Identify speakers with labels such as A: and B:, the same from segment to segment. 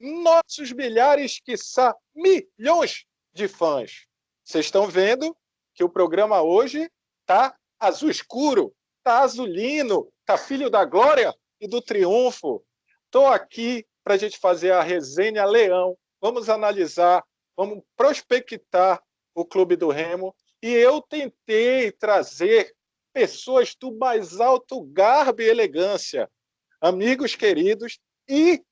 A: nossos milhares, quiçá milhões de fãs. Vocês estão vendo que o programa hoje está azul escuro, está azulino, está filho da glória e do triunfo. Estou aqui para a gente fazer a resenha Leão. Vamos analisar, vamos prospectar o Clube do Remo. E eu tentei trazer pessoas do mais alto garbo e elegância, amigos queridos e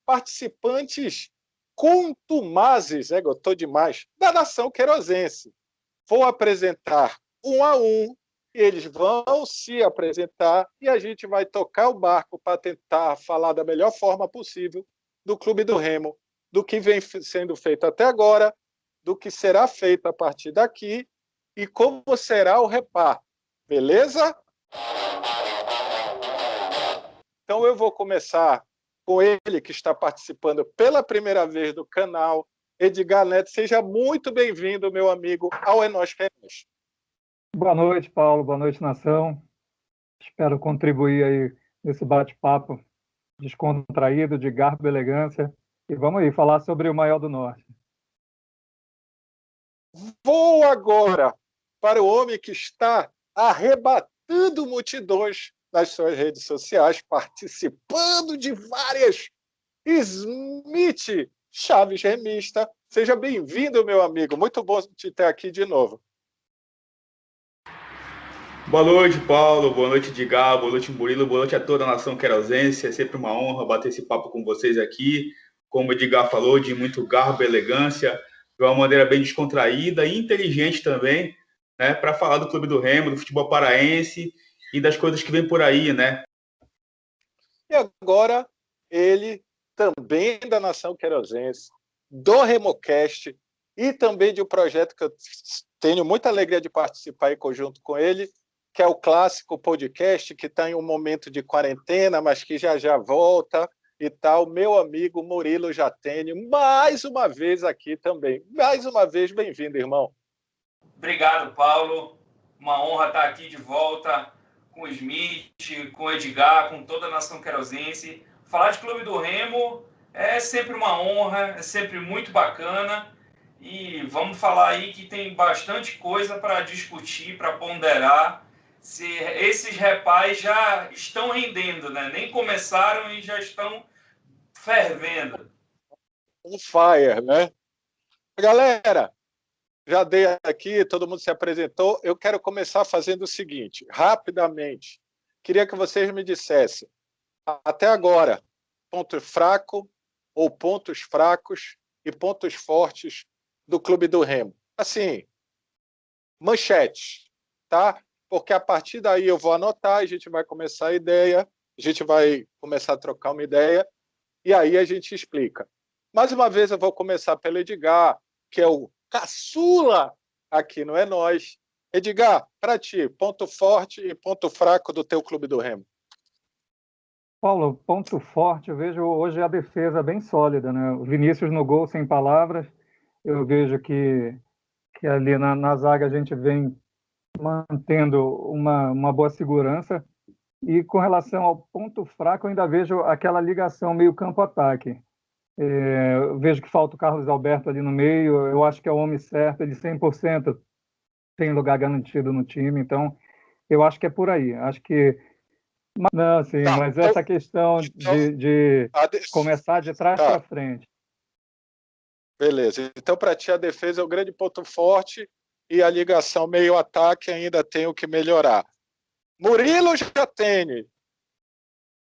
A: participantes contumazes, gostou demais, da nação querosense. Vou apresentar um a um, eles vão se apresentar e a gente vai tocar o barco para tentar falar da melhor forma possível do Clube do Remo, do que vem sendo feito até agora, do que será feito a partir daqui e como será o reparto. Beleza? Então eu vou começar com ele, que está participando pela primeira vez do canal, Edgar Neto. Seja muito bem-vindo, meu amigo, ao É Nós Queremos.
B: Boa noite, Paulo. Boa noite, nação. Espero contribuir aí nesse bate-papo descontraído, de garbo e elegância. E vamos aí falar sobre o Maior do Norte.
A: Vou agora para o homem que está arrebatando multidões nas suas redes sociais, participando de várias. Smith Chaves Remista. Seja bem-vindo, meu amigo. Muito bom te ter aqui de novo.
C: Boa noite, Paulo. Boa noite, Edgar. Boa noite, Murilo. Boa noite a toda a nação querosense. É sempre uma honra bater esse papo com vocês aqui. Como o Edgar falou, de muito garbo e elegância, de uma maneira bem descontraída e inteligente também, né, para falar do Clube do Remo, do futebol paraense e das coisas que vem por aí, né?
A: E agora, ele também da nação querosense, do RemoCast e também de um projeto que eu tenho muita alegria de participar em conjunto com ele, que é o Clássico Podcast, que está em um momento de quarentena, mas que já volta e tal. Meu amigo Murilo Jatene, mais uma vez aqui também. Mais uma vez, bem-vindo, irmão.
D: Obrigado, Paulo. Uma honra estar aqui de volta com o Smith, com o Edgar, com toda a nação querosense. Falar de Clube do Remo é sempre uma honra, é sempre muito bacana. E vamos falar aí que tem bastante coisa para discutir, para ponderar. Se esses repais já estão rendendo, né? Nem começaram e já estão fervendo.
A: On fire, né? Galera, já dei aqui, todo mundo se apresentou. Eu quero começar fazendo o seguinte, rapidamente. Queria que vocês me dissessem, até agora, ponto fraco ou pontos fracos e pontos fortes do Clube do Remo. Assim, manchete, tá? Porque a partir daí eu vou anotar, a gente vai começar a ideia, a gente vai começar a trocar uma ideia, e aí a gente explica. Mais uma vez eu vou começar pelo Edgar, que é o caçula aqui no É Nós. Edgar, para ti, ponto forte e ponto fraco do teu Clube do Remo.
B: Paulo, ponto forte, eu vejo hoje a defesa bem sólida, né? O Vinícius no gol, sem palavras. Eu vejo que ali na zaga a gente vem mantendo uma boa segurança. E com relação ao ponto fraco, eu ainda vejo aquela ligação meio campo-ataque. Eu vejo que falta o Carlos Alberto ali no meio, eu acho que é o homem certo, ele 100% tem lugar garantido no time, então eu acho que é por aí. Acho que. Não, sim, tá, mas essa questão de começar de trás para frente.
A: Beleza, então para ti a defesa é o grande ponto forte e a ligação meio-ataque ainda tem o que melhorar. Murilo Jatene,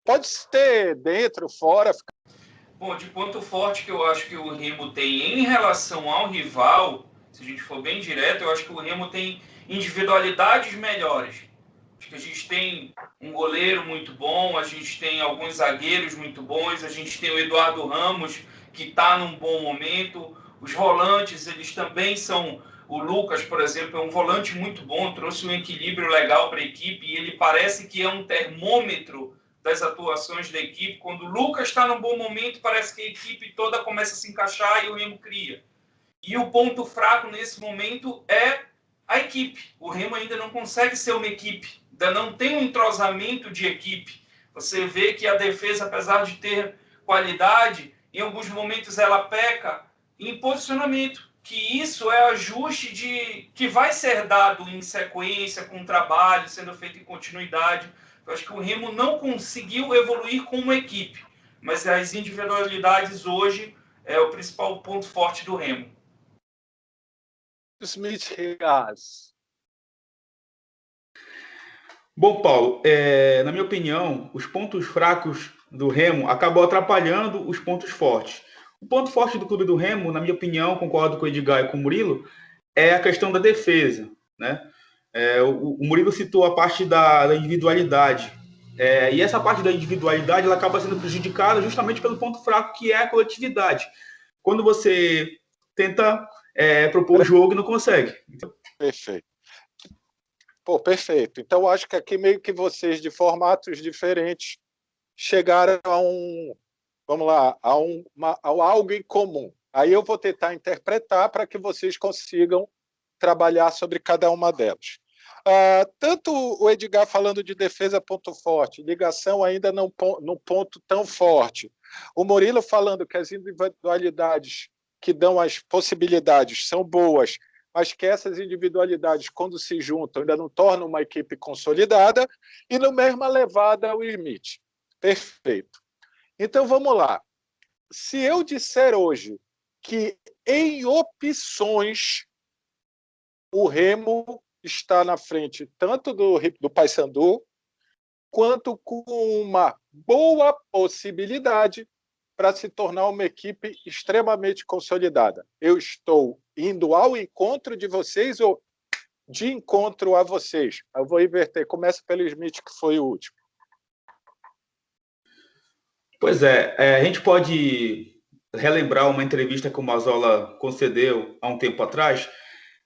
A: pode ser dentro, fora?
D: Bom, de ponto forte que eu acho que o Remo tem em relação ao rival, se a gente for bem direto, eu acho que o Remo tem individualidades melhores. Acho que a gente tem um goleiro muito bom, a gente tem alguns zagueiros muito bons, a gente tem o Eduardo Ramos, que está num bom momento. Os volantes, eles também são... O Lucas, por exemplo, é um volante muito bom, trouxe um equilíbrio legal para a equipe e ele parece que é um termômetro das atuações da equipe. Quando o Lucas está num bom momento, parece que a equipe toda começa a se encaixar e o Remo cria. E o ponto fraco nesse momento é a equipe. O Remo ainda não consegue ser uma equipe, ainda não tem um entrosamento de equipe. Você vê que a defesa, apesar de ter qualidade, em alguns momentos ela peca em posicionamento, que isso é ajuste que vai ser dado em sequência, com trabalho, sendo feito em continuidade. Eu acho que o Remo não conseguiu evoluir como equipe, mas as individualidades hoje é o principal ponto forte do Remo.
A: Smith Regas.
C: Bom, Paulo, na minha opinião, os pontos fracos do Remo acabam atrapalhando os pontos fortes. O ponto forte do clube do Remo, na minha opinião, concordo com o Edgar e com o Murilo, é a questão da defesa, né? O Murilo citou a parte da individualidade. E essa parte da individualidade ela acaba sendo prejudicada justamente pelo ponto fraco, que é a coletividade. Quando você tenta propor o jogo e não consegue.
A: Perfeito. Pô, perfeito. Então, acho que aqui meio que vocês, de formatos diferentes, chegaram a vamos lá, a algo em comum. Aí eu vou tentar interpretar para que vocês consigam trabalhar sobre cada uma delas. Tanto o Edgar falando de defesa ponto forte, ligação ainda num ponto tão forte. O Murilo falando que as individualidades que dão as possibilidades são boas, mas que essas individualidades, quando se juntam, ainda não tornam uma equipe consolidada, e no mesma levada o Smith. Perfeito. Então, vamos lá. Se eu disser hoje que, em opções, o Remo está na frente tanto do Paysandu, quanto com uma boa possibilidade para se tornar uma equipe extremamente consolidada. Eu estou indo ao encontro de vocês ou de encontro a vocês? Eu vou inverter. Começa pelo Smith, que foi o último.
C: Pois a gente pode relembrar uma entrevista que o Mazzola concedeu há um tempo atrás,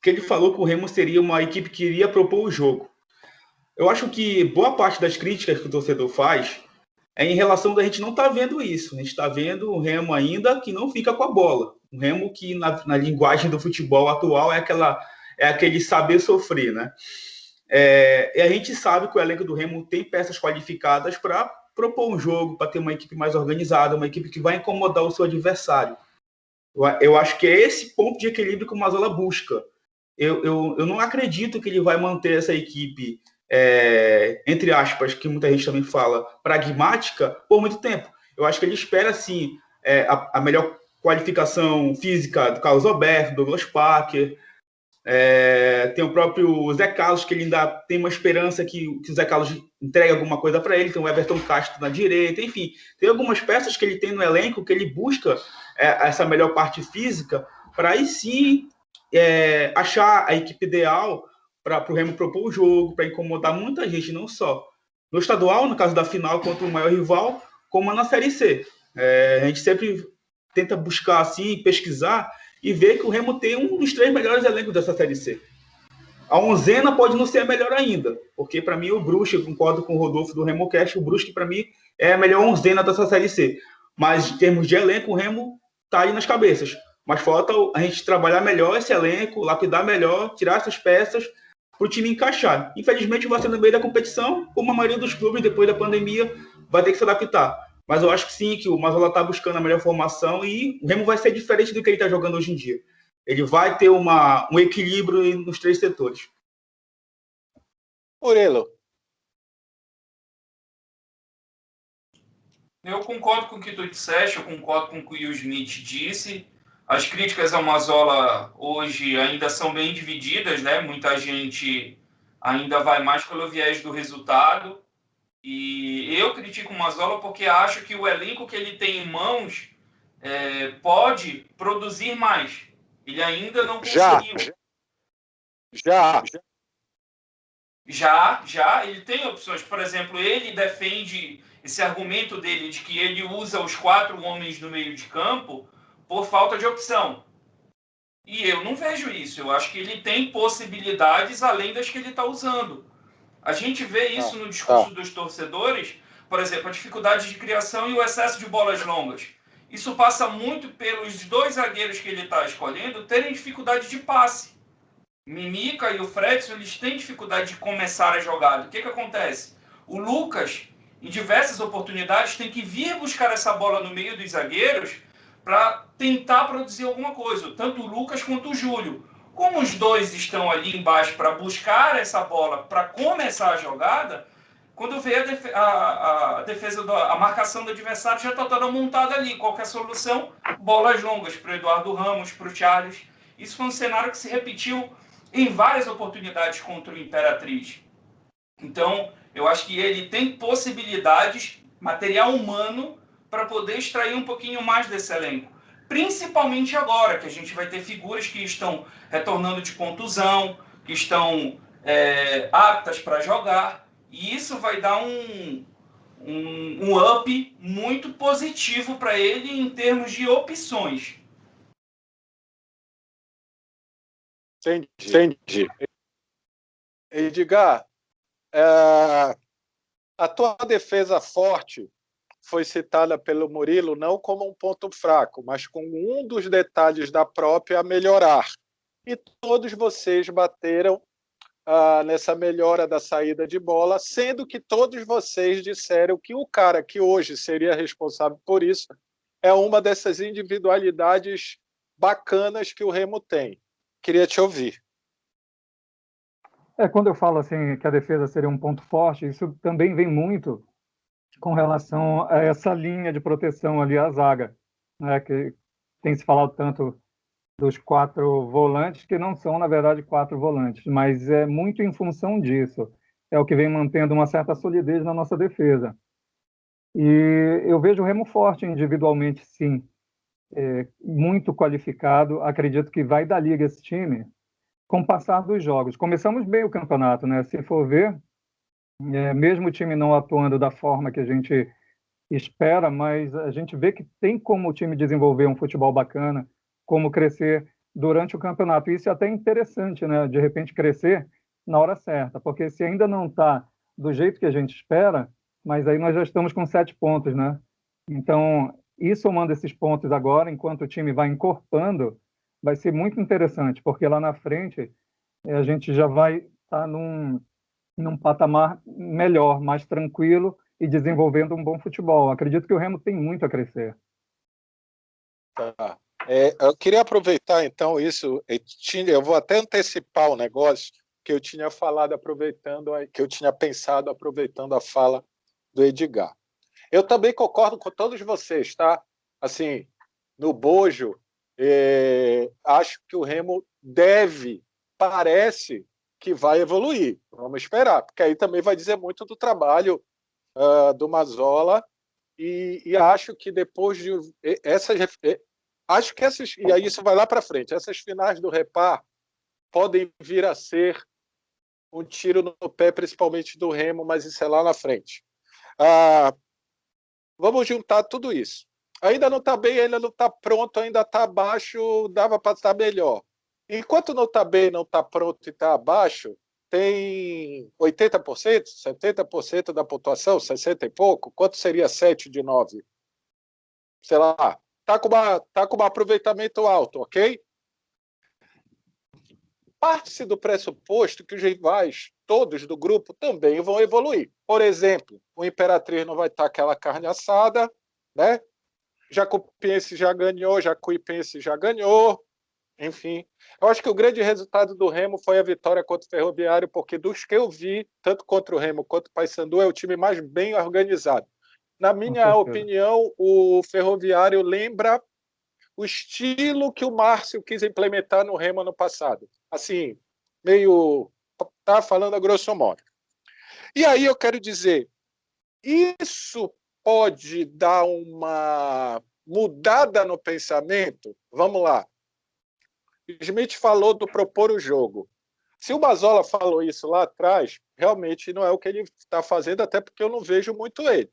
C: que ele falou que o Remo seria uma equipe que iria propor o jogo. Eu acho que boa parte das críticas que o torcedor faz é em relação da gente não estar vendo isso. A gente está vendo o Remo ainda que não fica com a bola. Um Remo que, na linguagem do futebol atual, é aquele saber sofrer, né? E a gente sabe que o elenco do Remo tem peças qualificadas para propor um jogo, para ter uma equipe mais organizada, uma equipe que vai incomodar o seu adversário. Eu acho que é esse ponto de equilíbrio que o Mazzola busca. Eu não acredito que ele vai manter essa equipe, entre aspas, que muita gente também fala, pragmática, por muito tempo. Eu acho que ele espera, sim, a melhor qualificação física do Carlos Alberto, Douglas Parker. Tem o próprio Zé Carlos, que ele ainda tem uma esperança que o Zé Carlos entregue alguma coisa para ele. Tem o Everton Castro na direita, enfim. Tem algumas peças que ele tem no elenco que ele busca essa melhor parte física para aí sim achar a equipe ideal para o Remo propor o jogo, para incomodar muita gente, não só no estadual, no caso da final contra o maior rival, como na Série C. A gente sempre tenta buscar assim, pesquisar e ver que o Remo tem um dos 3 melhores elencos dessa Série C. A onzena pode não ser a melhor ainda, porque para mim o Brusque, eu concordo com o Rodolfo do RemoCast, o Brusque para mim é a melhor onzena dessa Série C. Mas em termos de elenco, o Remo está aí nas cabeças. Mas falta a gente trabalhar melhor esse elenco, lapidar melhor, tirar essas peças para o time encaixar. Infelizmente vai ser no meio da competição, como a maioria dos clubes depois da pandemia vai ter que se adaptar. Mas eu acho que sim, que o Mazzola está buscando a melhor formação e o Remo vai ser diferente do que ele está jogando hoje em dia. Ele vai ter um equilíbrio nos 3 setores.
A: Murilo.
D: Eu concordo com o que tu disseste, eu concordo com o que o Will Smith disse. As críticas ao Mazzola hoje ainda são bem divididas, né? Muita gente ainda vai mais pelo viés do resultado. E eu critico o Mazzola porque acho que o elenco que ele tem em mãos pode produzir mais. Ele ainda não conseguiu. Já, ele tem opções. Por exemplo, ele defende esse argumento dele de que ele usa os 4 homens no meio de campo por falta de opção. E eu não vejo isso. Eu acho que ele tem possibilidades além das que ele está usando. A gente vê isso no discurso dos torcedores, por exemplo, a dificuldade de criação e o excesso de bolas longas. Isso passa muito pelos 2 zagueiros que ele está escolhendo terem dificuldade de passe. Mimica e o Fredson, eles têm dificuldade de começar a jogada. O que acontece? O Lucas, em diversas oportunidades, tem que vir buscar essa bola no meio dos zagueiros para tentar produzir alguma coisa, tanto o Lucas quanto o Júlio. Como os dois estão ali embaixo para buscar essa bola, para começar a jogada, quando vê a defesa, a marcação do adversário já está toda montada ali. Qual que é a solução? Bolas longas para o Eduardo Ramos, para o Charles. Isso foi um cenário que se repetiu em várias oportunidades contra o Imperatriz. Então, eu acho que ele tem possibilidades, material humano, para poder extrair um pouquinho mais desse elenco. Principalmente agora, que a gente vai ter figuras que estão retornando de contusão, que estão aptas para jogar, e isso vai dar um up muito positivo para ele em termos de opções.
A: Entendi. Edgar, a tua defesa forte foi citada pelo Murilo não como um ponto fraco, mas como um dos detalhes da própria a melhorar. E todos vocês bateram nessa melhora da saída de bola, sendo que todos vocês disseram que o cara que hoje seria responsável por isso é uma dessas individualidades bacanas que o Remo tem. Queria te ouvir.
B: Quando eu falo assim que a defesa seria um ponto forte, isso também vem muito com relação a essa linha de proteção ali à zaga, né, que tem se falado tanto dos 4 volantes, que não são, na verdade, 4 volantes, mas é muito em função disso. É o que vem mantendo uma certa solidez na nossa defesa. E eu vejo o Remo forte individualmente, sim. Muito qualificado. Acredito que vai dar liga esse time com o passar dos jogos. Começamos bem o campeonato, né? Se for ver, mesmo o time não atuando da forma que a gente espera, mas a gente vê que tem como o time desenvolver um futebol bacana, como crescer durante o campeonato. Isso é até interessante, né? De repente crescer na hora certa, porque se ainda não está do jeito que a gente espera, mas aí nós já estamos com 7 pontos, né? Então, ir somando esses pontos agora, enquanto o time vai encorpando, vai ser muito interessante, porque lá na frente a gente já vai estar num patamar melhor, mais tranquilo e desenvolvendo um bom futebol. Acredito que o Remo tem muito a crescer.
A: Tá. Eu queria aproveitar, então, isso. Eu vou até antecipar o negócio que eu tinha falado, que eu tinha pensado aproveitando a fala do Edgar. Eu também concordo com todos vocês, tá? Assim, no bojo, acho que o Remo parece que vai evoluir. Vamos esperar, porque aí também vai dizer muito do trabalho do Mazzola, e acho que depois de acho que e aí isso vai lá para frente, essas finais do Repar podem vir a ser um tiro no pé, principalmente do Remo, mas isso é lá na frente. Vamos juntar tudo isso. Ainda não está bem, ainda não está pronto, ainda está abaixo, dava para estar melhor. Enquanto não está bem, não está pronto e está abaixo, tem 80%, 70% da pontuação, 60 e pouco. Quanto seria 7 de 9? Sei lá. Está com um aproveitamento alto, ok? Parte-se do pressuposto que os rivais, todos do grupo, também vão evoluir. Por exemplo, o Imperatriz não vai estar aquela carne assada, né? Jacuipense já ganhou, Jacuipense já ganhou, enfim. Eu acho que o grande resultado do Remo foi a vitória contra o Ferroviário, porque dos que eu vi, tanto contra o Remo quanto o Paysandu, é o time mais bem organizado. Na minha opinião, o Ferroviário lembra o estilo que o Márcio quis implementar no Remo ano passado. Assim, meio... Tá falando a grosso modo. E aí eu quero dizer, isso pode dar uma mudada no pensamento? Vamos lá. Smith falou do propor o jogo. Se o Mazzola falou isso lá atrás, realmente não é o que ele está fazendo, até porque eu não vejo muito ele.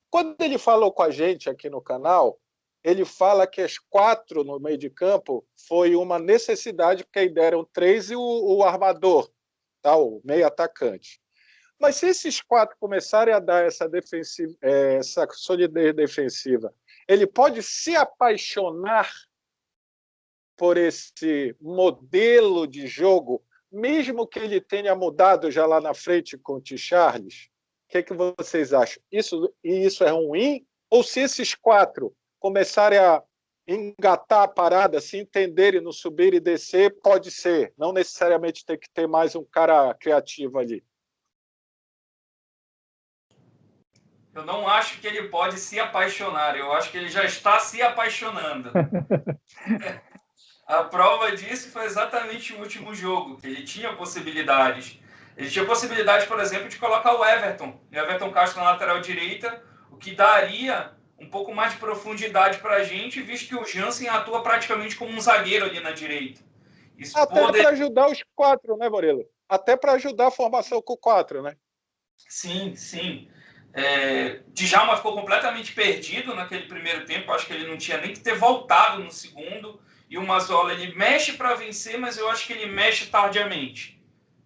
A: Quando ele falou com a gente aqui no canal, ele fala que as 4 no meio de campo foi uma necessidade, porque aí deram 3 e o armador, tá? O meio atacante. Mas se esses 4 começarem a dar essa solidez defensiva, ele pode se apaixonar por esse modelo de jogo, mesmo que ele tenha mudado já lá na frente com o T-Charles? O que vocês acham? Isso é ruim? Ou se esses 4 começarem a engatar a parada, se entenderem no subir e descer, pode ser. Não necessariamente tem que ter mais um cara criativo ali.
D: Eu não acho que ele pode se apaixonar, eu acho que ele já está se apaixonando. A prova disso foi exatamente o último jogo, que ele tinha possibilidades. Ele tinha possibilidade, por exemplo, de colocar o Everton Castro na lateral direita, o que daria um pouco mais de profundidade para a gente, visto que o Jansen atua praticamente como um zagueiro ali na direita. Isso
A: até para ajudar os 4, né, Morelo? Até para ajudar a formação com 4, né?
D: Sim, sim. Djalma ficou completamente perdido naquele primeiro tempo, acho que ele não tinha nem que ter voltado no segundo, e o Mazzola, ele mexe para vencer, mas eu acho que ele mexe tardiamente.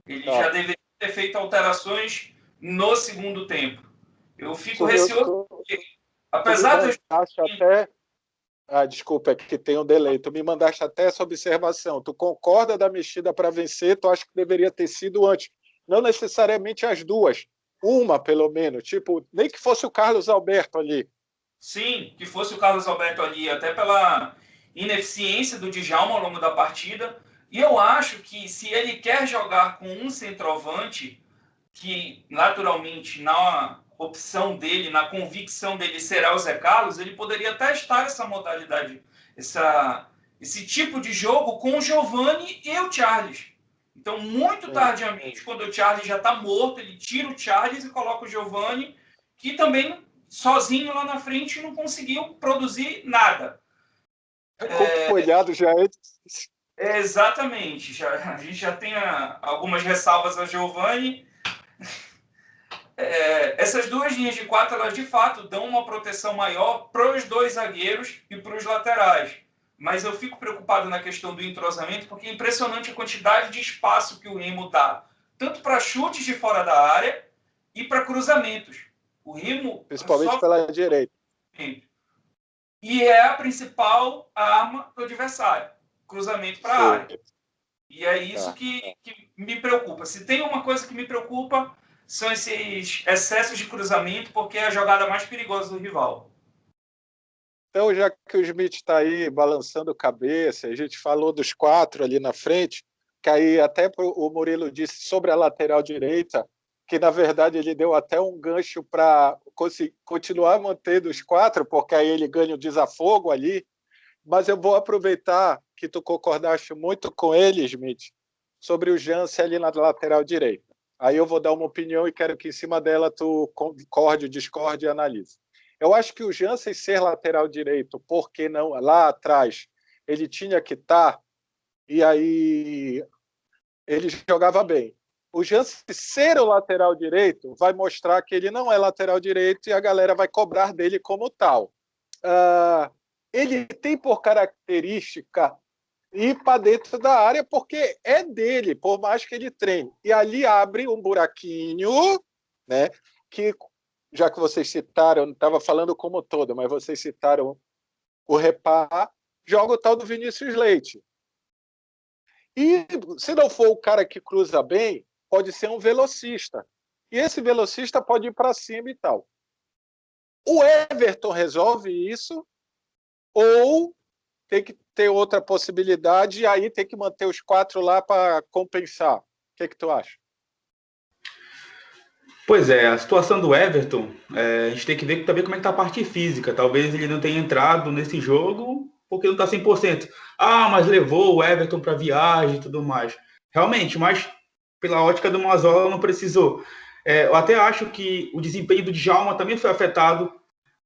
D: Ele já deveria ter feito alterações no segundo tempo. Eu fico receoso, porque, apesar de...
A: desculpa, é que tem um delay. Tu me mandaste até essa observação. Tu concorda da mexida para vencer, tu acha que deveria ter sido antes. Não necessariamente as duas. Uma, pelo menos. Tipo, nem que fosse o Carlos Alberto ali.
D: Sim, que fosse o Carlos Alberto ali, até pela ineficiência do Djalma ao longo da partida. E eu acho que se ele quer jogar com um centroavante, que naturalmente na opção dele, na convicção dele será o Zé Carlos, ele poderia testar essa modalidade, esse tipo de jogo com o Giovani e o Charles. Então, muito tardiamente, quando o Charles já está morto, ele tira o Charles e coloca o Giovani, que também, sozinho lá na frente, não conseguiu produzir nada.
A: Olhado já é...
D: Exatamente. A gente já tem algumas ressalvas ao Giovani. Essas duas linhas de 4, elas de fato dão uma proteção maior para os 2 zagueiros e para os laterais. Mas eu fico preocupado na questão do entrosamento, porque é impressionante a quantidade de espaço que o Remo dá, tanto para chutes de fora da área e para cruzamentos. O Remo...
A: Principalmente pela direita.
D: E é a principal arma do adversário, cruzamento para a área. E é isso que me preocupa. Se tem uma coisa que me preocupa, são esses excessos de cruzamento, porque é a jogada mais perigosa do rival.
A: Então, já que o Smith está aí balançando cabeça, a gente falou dos 4 ali na frente, que aí até o Murilo disse sobre a lateral direita, que na verdade ele deu até um gancho para continuar mantendo os 4, porque aí ele ganha o desafogo ali. Mas eu vou aproveitar que tu concordaste muito com ele, Smith, sobre o Jansen ali na lateral direita. Aí eu vou dar uma opinião e quero que em cima dela tu concorde, discorde e analise. Eu acho que o Jansen ser lateral direito, porque não lá atrás ele tinha que estar, e aí ele jogava bem. O Jansen ser o lateral direito vai mostrar que ele não é lateral direito e a galera vai cobrar dele como tal. Ele tem por característica ir para dentro da área porque é dele, por mais que ele treine. E ali abre um buraquinho, né, que já que vocês citaram, eu não estava falando como todo, mas vocês citaram o Repá, joga o tal do Vinícius Leite. E se não for o cara que cruza bem, pode ser um velocista. E esse velocista pode ir para cima e tal. O Everton resolve isso, ou tem que ter outra possibilidade e aí tem que manter os 4 lá para compensar. O que tu acha?
C: Pois é, a situação do Everton, a gente tem que ver também como é que tá a parte física. Talvez ele não tenha entrado nesse jogo porque não está 100%. Mas levou o Everton para viagem e tudo mais. Realmente, mas pela ótica do Mazzola não precisou. Eu até acho que o desempenho do Djalma também foi afetado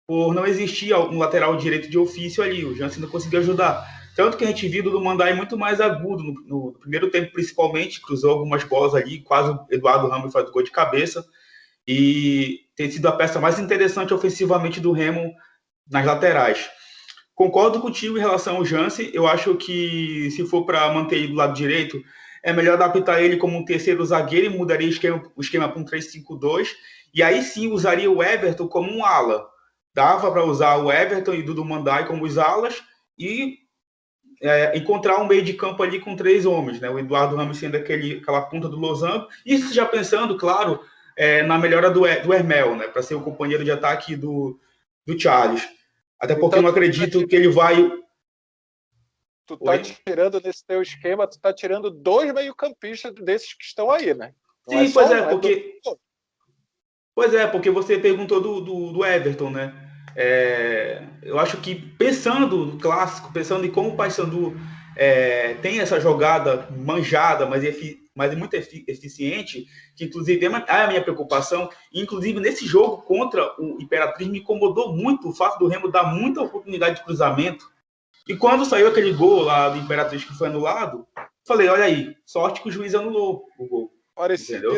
C: por não existir um lateral direito de ofício ali. O Jansen não conseguiu ajudar. Tanto que a gente viu do Mandai muito mais agudo no primeiro tempo, principalmente, cruzou algumas bolas ali, quase o Eduardo Ramos faz o gol de cabeça. E tem sido a peça mais interessante ofensivamente do Remo nas laterais. Concordo contigo em relação ao Jansen. Eu acho que se for para manter ele do lado direito, é melhor adaptar ele como um terceiro zagueiro e mudaria o esquema para um 3-5-2. E aí sim usaria o Everton como um ala. Dava para usar o Everton e o Dudu Mandai como os alas e encontrar um meio de campo ali com 3 homens, né? O Eduardo Ramos sendo aquela ponta do losango. Isso já pensando, claro, na melhora do Hermel, né? Para ser o companheiro de ataque do Charles. Até porque eu não acredito que ele vai
A: Tu tá tirando nesse teu esquema, tu tá tirando 2 meio-campistas desses que estão aí, né? Não
C: Sim,
A: é só um,
C: porque... Pois é, porque você perguntou do Everton, né? Eu acho que pensando no clássico, pensando em como o Paysandu tem essa jogada manjada, mas muito eficiente, que inclusive é a minha preocupação, inclusive nesse jogo contra o Imperatriz me incomodou muito o fato do Remo dar muita oportunidade de cruzamento. E quando saiu aquele gol lá do Imperatriz que foi anulado, falei, olha aí, sorte que o juiz anulou o gol.
A: Parecido.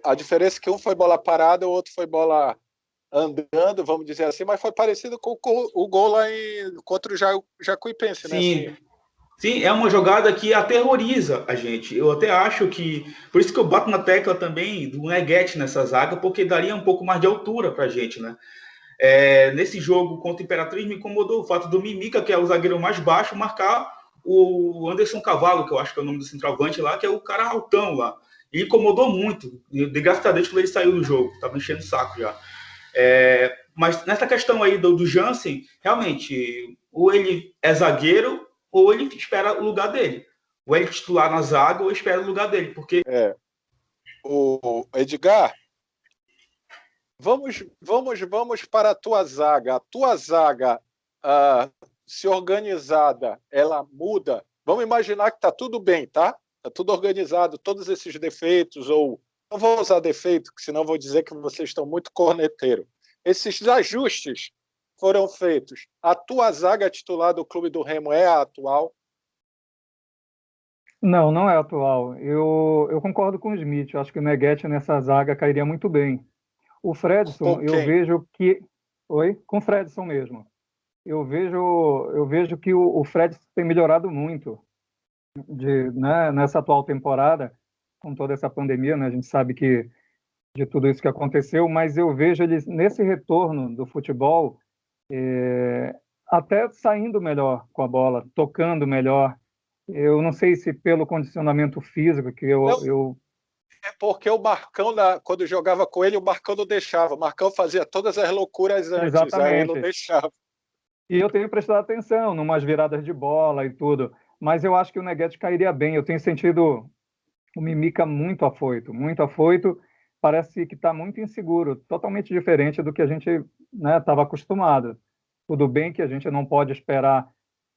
A: A diferença é que um foi bola parada, o outro foi bola andando, vamos dizer assim, mas foi parecido com o gol lá contra o Jacuipense, né?
C: Sim, sim, é uma jogada que aterroriza a gente. Eu até acho que... Por isso que eu bato na tecla também do Neguete nessa zaga, porque daria um pouco mais de altura pra gente, né? Nesse jogo contra o Imperatriz me incomodou o fato do Mimica, que é o zagueiro mais baixo, marcar o Anderson Cavalo, que eu acho que é o nome do centroavante lá, que é o cara altão lá. E incomodou muito. De graças a Deus quando ele saiu do jogo. Tava enchendo o saco já. Mas nessa questão aí do Jansen, realmente, ou ele é zagueiro, ou ele espera o lugar dele. Ou ele titular na zaga, ou espera o lugar dele. Porque...
A: O Edgar, vamos para a tua zaga. A tua zaga, se organizada, ela muda. Vamos imaginar que está tudo bem, tá? Está tudo organizado, todos esses defeitos, ou não vou usar defeito, senão vou dizer que vocês estão muito corneteiros. Esses ajustes foram feitos. A tua zaga titular do Clube do Remo é a atual?
B: Não, não é atual. Eu concordo com o Smith. Eu acho que o Neguete nessa zaga cairia muito bem. O Fredson, eu vejo que... Oi? Com o Fredson mesmo. Eu vejo que o Fredson tem melhorado muito né, nessa atual temporada, com toda essa pandemia, né? A gente sabe que de tudo isso que aconteceu, mas eu vejo ele nesse retorno do futebol até saindo melhor com a bola, tocando melhor. Eu não sei se pelo condicionamento físico que eu...
A: É porque o Marcão, quando jogava com ele, o Marcão não deixava. O Marcão fazia todas as loucuras antes,
B: Exatamente.
A: aí ele não deixava.
B: E eu tenho prestado atenção em umas viradas de bola e tudo, mas eu acho que o Neguete cairia bem. Eu tenho sentido o Mimica muito afoito, muito afoito. Parece que está muito inseguro, totalmente diferente do que a gente estava acostumado. Tudo bem que a gente não pode esperar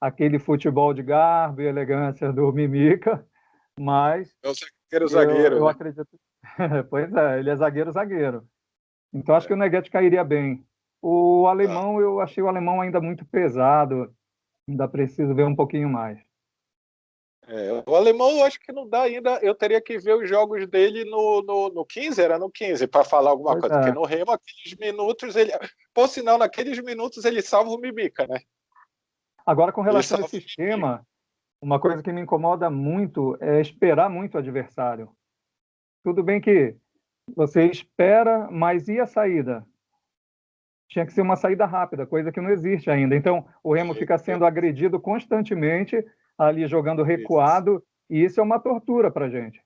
B: aquele futebol de garbo e elegância do Mimica, mas
A: Zagueiro,
B: eu
A: né?
B: acredito. Pois é, ele é zagueiro. Então acho que o Neguete cairia bem. O alemão, eu achei o alemão ainda muito pesado, ainda preciso ver um pouquinho mais.
A: O alemão eu acho que não dá ainda. Eu teria que ver os jogos dele no 15, era no 15, para falar alguma coisa. Porque no Remo, aqueles minutos, por sinal, naqueles minutos ele salva o Mimica, né?
B: Agora, com relação a esse esquema, uma coisa que me incomoda muito é esperar muito o adversário. Tudo bem que você espera, mas e a saída? Tinha que ser uma saída rápida, coisa que não existe ainda. Então, o Remo fica sendo agredido constantemente, ali jogando recuado, e isso é uma tortura para a gente.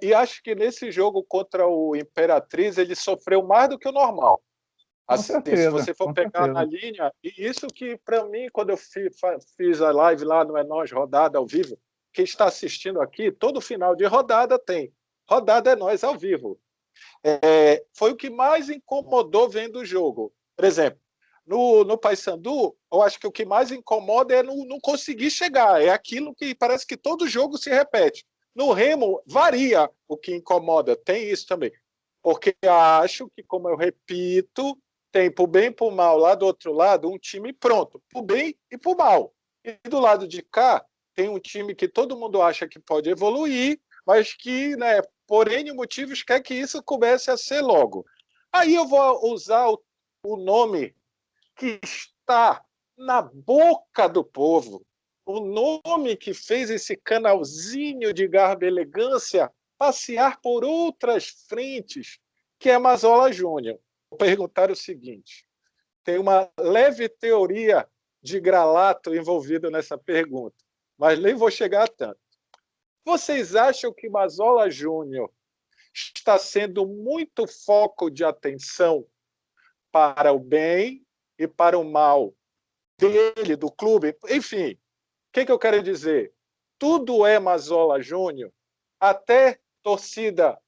A: E acho que nesse jogo contra o Imperatriz, ele sofreu mais do que o normal. Assim, se você for pegar na linha, e isso que, para mim, quando eu fiz a live lá no É Nós Rodada ao vivo, quem está assistindo aqui, todo final de rodada tem. Rodada é Nós ao vivo. Foi o que mais incomodou vendo o jogo. Por exemplo, no Paysandu, eu acho que o que mais incomoda é não conseguir chegar. É aquilo que parece que todo jogo se repete. No Remo, varia o que incomoda. Tem isso também. Porque acho que, como eu repito, tem pro bem e pro mal lá do outro lado um time pronto, pro bem e pro mal. E do lado de cá, tem um time que todo mundo acha que pode evoluir, mas que, né, por N motivos, quer que isso comece a ser logo. Aí eu vou usar o nome que está na boca do povo, o nome que fez esse canalzinho de garbo e elegância passear por outras frentes, que é Mazola Júnior. Vou perguntar o seguinte: tem uma leve teoria de gralato envolvida nessa pergunta, mas nem vou chegar a tanto. Vocês acham que Mazola Júnior está sendo muito foco de atenção para o bem e para o mal dele, do clube. Enfim, o que eu quero dizer? Tudo é Mazzola Júnior, até torcida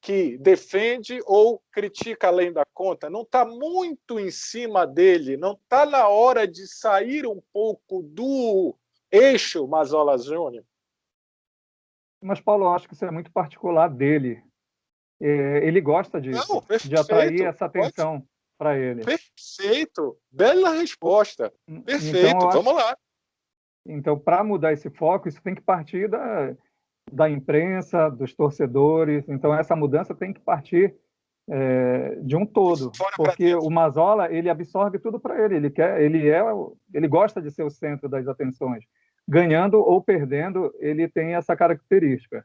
A: que defende ou critica além da conta, não está muito em cima dele, não está na hora de sair um pouco do eixo Mazzola Júnior?
B: Mas, Paulo, eu acho que isso é muito particular dele. Ele gosta disso,
A: Não,
B: de atrair
A: perfeito.
B: essa atenção para ele.
A: Perfeito. Bela resposta.
B: Então,
A: Perfeito. Vamos lá.
B: Então, para mudar esse foco, isso tem que partir da imprensa, dos torcedores. Então, essa mudança tem que partir de um todo,
A: Fora pra
B: porque
A: dentro.
B: o Mazzola, ele absorve tudo para ele. Ele gosta de ser o centro das atenções. Ganhando ou perdendo, ele tem essa característica.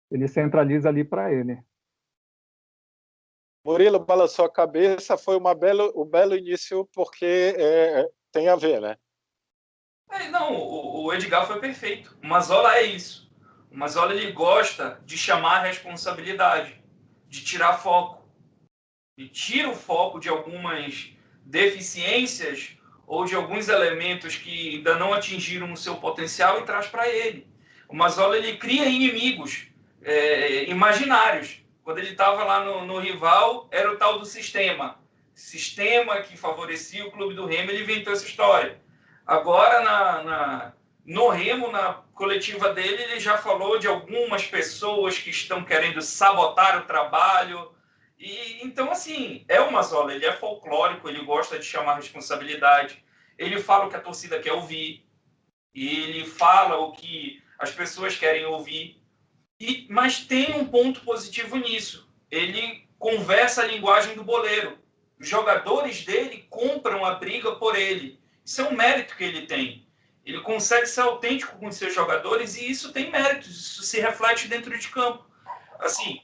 B: Ele centraliza ali para ele.
A: Murilo balançou a cabeça, foi um belo início, porque tem a ver, né?
D: Não, o Edgar foi perfeito. O Mazzola é isso. O Mazzola, ele gosta de chamar a responsabilidade, de tirar foco. E tira o foco de algumas deficiências ou de alguns elementos que ainda não atingiram o seu potencial e traz para ele. O Mazzola, ele cria inimigos imaginários. Quando ele estava lá no rival, era o tal do sistema. Sistema que favorecia o clube do Remo, ele inventou essa história. Agora, no Remo, na coletiva dele, ele já falou de algumas pessoas que estão querendo sabotar o trabalho. Então, assim, é o Mazzola, ele é folclórico, ele gosta de chamar responsabilidade, ele fala o que a torcida quer ouvir, ele fala o que as pessoas querem ouvir, mas tem um ponto positivo nisso. Ele conversa a linguagem do boleiro. Os jogadores dele compram a briga por ele. Isso é um mérito que ele tem. Ele consegue ser autêntico com os seus jogadores e isso tem méritos, isso se reflete dentro de campo. Assim,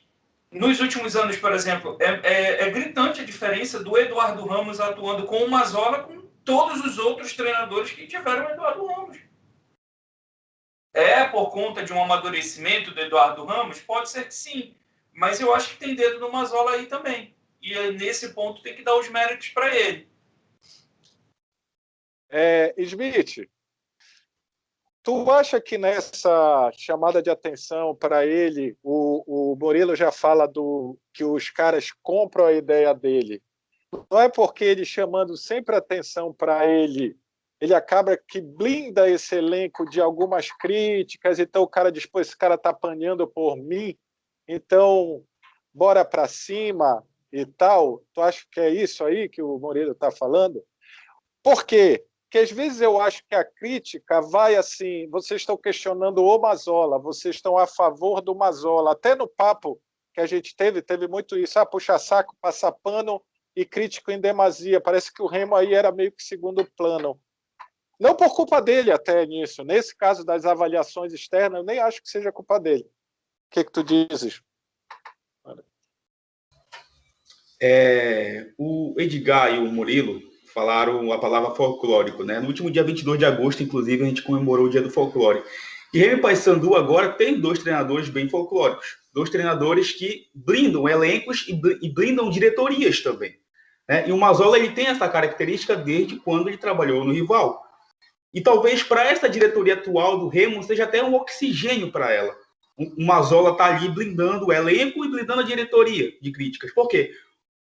D: nos últimos anos, por exemplo, é gritante a diferença do Eduardo Ramos atuando com o Mazzola com todos os outros treinadores que tiveram o Eduardo Ramos. Por conta de um amadurecimento do Eduardo Ramos? Pode ser que sim, mas eu acho que tem dedo no Mazzola aí também. E nesse ponto tem que dar os méritos para ele.
A: Smith, tu acha que nessa chamada de atenção para ele, o Murilo já fala que os caras compram a ideia dele? Não é porque ele chamando sempre atenção para ele acaba que blinda esse elenco de algumas críticas, então o cara diz, pô, esse cara tá apanhando por mim, então bora para cima e tal. Tu acha que é isso aí que o Murilo está falando? Por quê? Porque às vezes eu acho que a crítica vai assim, vocês estão questionando o Mazzola, vocês estão a favor do Mazzola, até no papo que a gente teve muito isso, puxar saco, passar pano e crítico em demasia, parece que o Remo aí era meio que segundo plano. Não por culpa dele até nisso, nesse caso das avaliações externas, eu nem acho que seja culpa dele. O que tu dizes?
C: O Edgar e o Murilo falaram a palavra folclórico, né? No último dia 22 de agosto, inclusive, a gente comemorou o dia do folclore. E Remo e Paysandu agora tem 2 treinadores bem folclóricos. 2 treinadores que blindam elencos e blindam diretorias também. Né? E o Mazzola, ele tem essa característica desde quando ele trabalhou no rival. E talvez para essa diretoria atual do Remo seja até um oxigênio para ela. O Mazzola está ali blindando o elenco e blindando a diretoria de críticas. Por quê?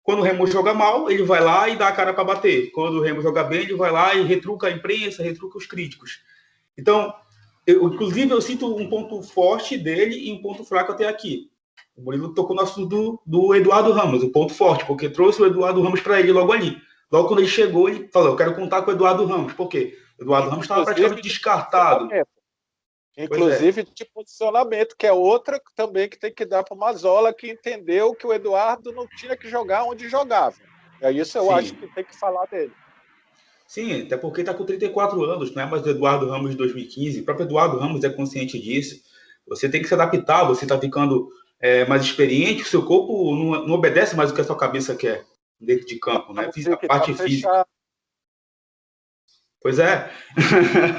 C: Quando o Remo joga mal, ele vai lá e dá a cara para bater. Quando o Remo joga bem, ele vai lá e retruca a imprensa, retruca os críticos. Então, inclusive, eu sinto um ponto forte dele e um ponto fraco até aqui. O Murilo tocou no assunto do Eduardo Ramos, o ponto forte, porque trouxe o Eduardo Ramos para ele logo ali. Logo quando ele chegou, ele falou, eu quero contar com o Eduardo Ramos. Por quê? O Eduardo Ramos estava praticamente descartado.
A: Inclusive de posicionamento, que é outra também que tem que dar para o Mazzola, que entendeu que o Eduardo não tinha que jogar onde jogava. É isso eu acho que tem que falar dele.
C: Sim, até porque está com 34 anos, não é mais o Eduardo Ramos de 2015. O próprio Eduardo Ramos é consciente disso. Você tem que se adaptar, você está ficando mais experiente, o seu corpo não obedece mais o que a sua cabeça quer dentro de campo, né? A parte física. Pois é,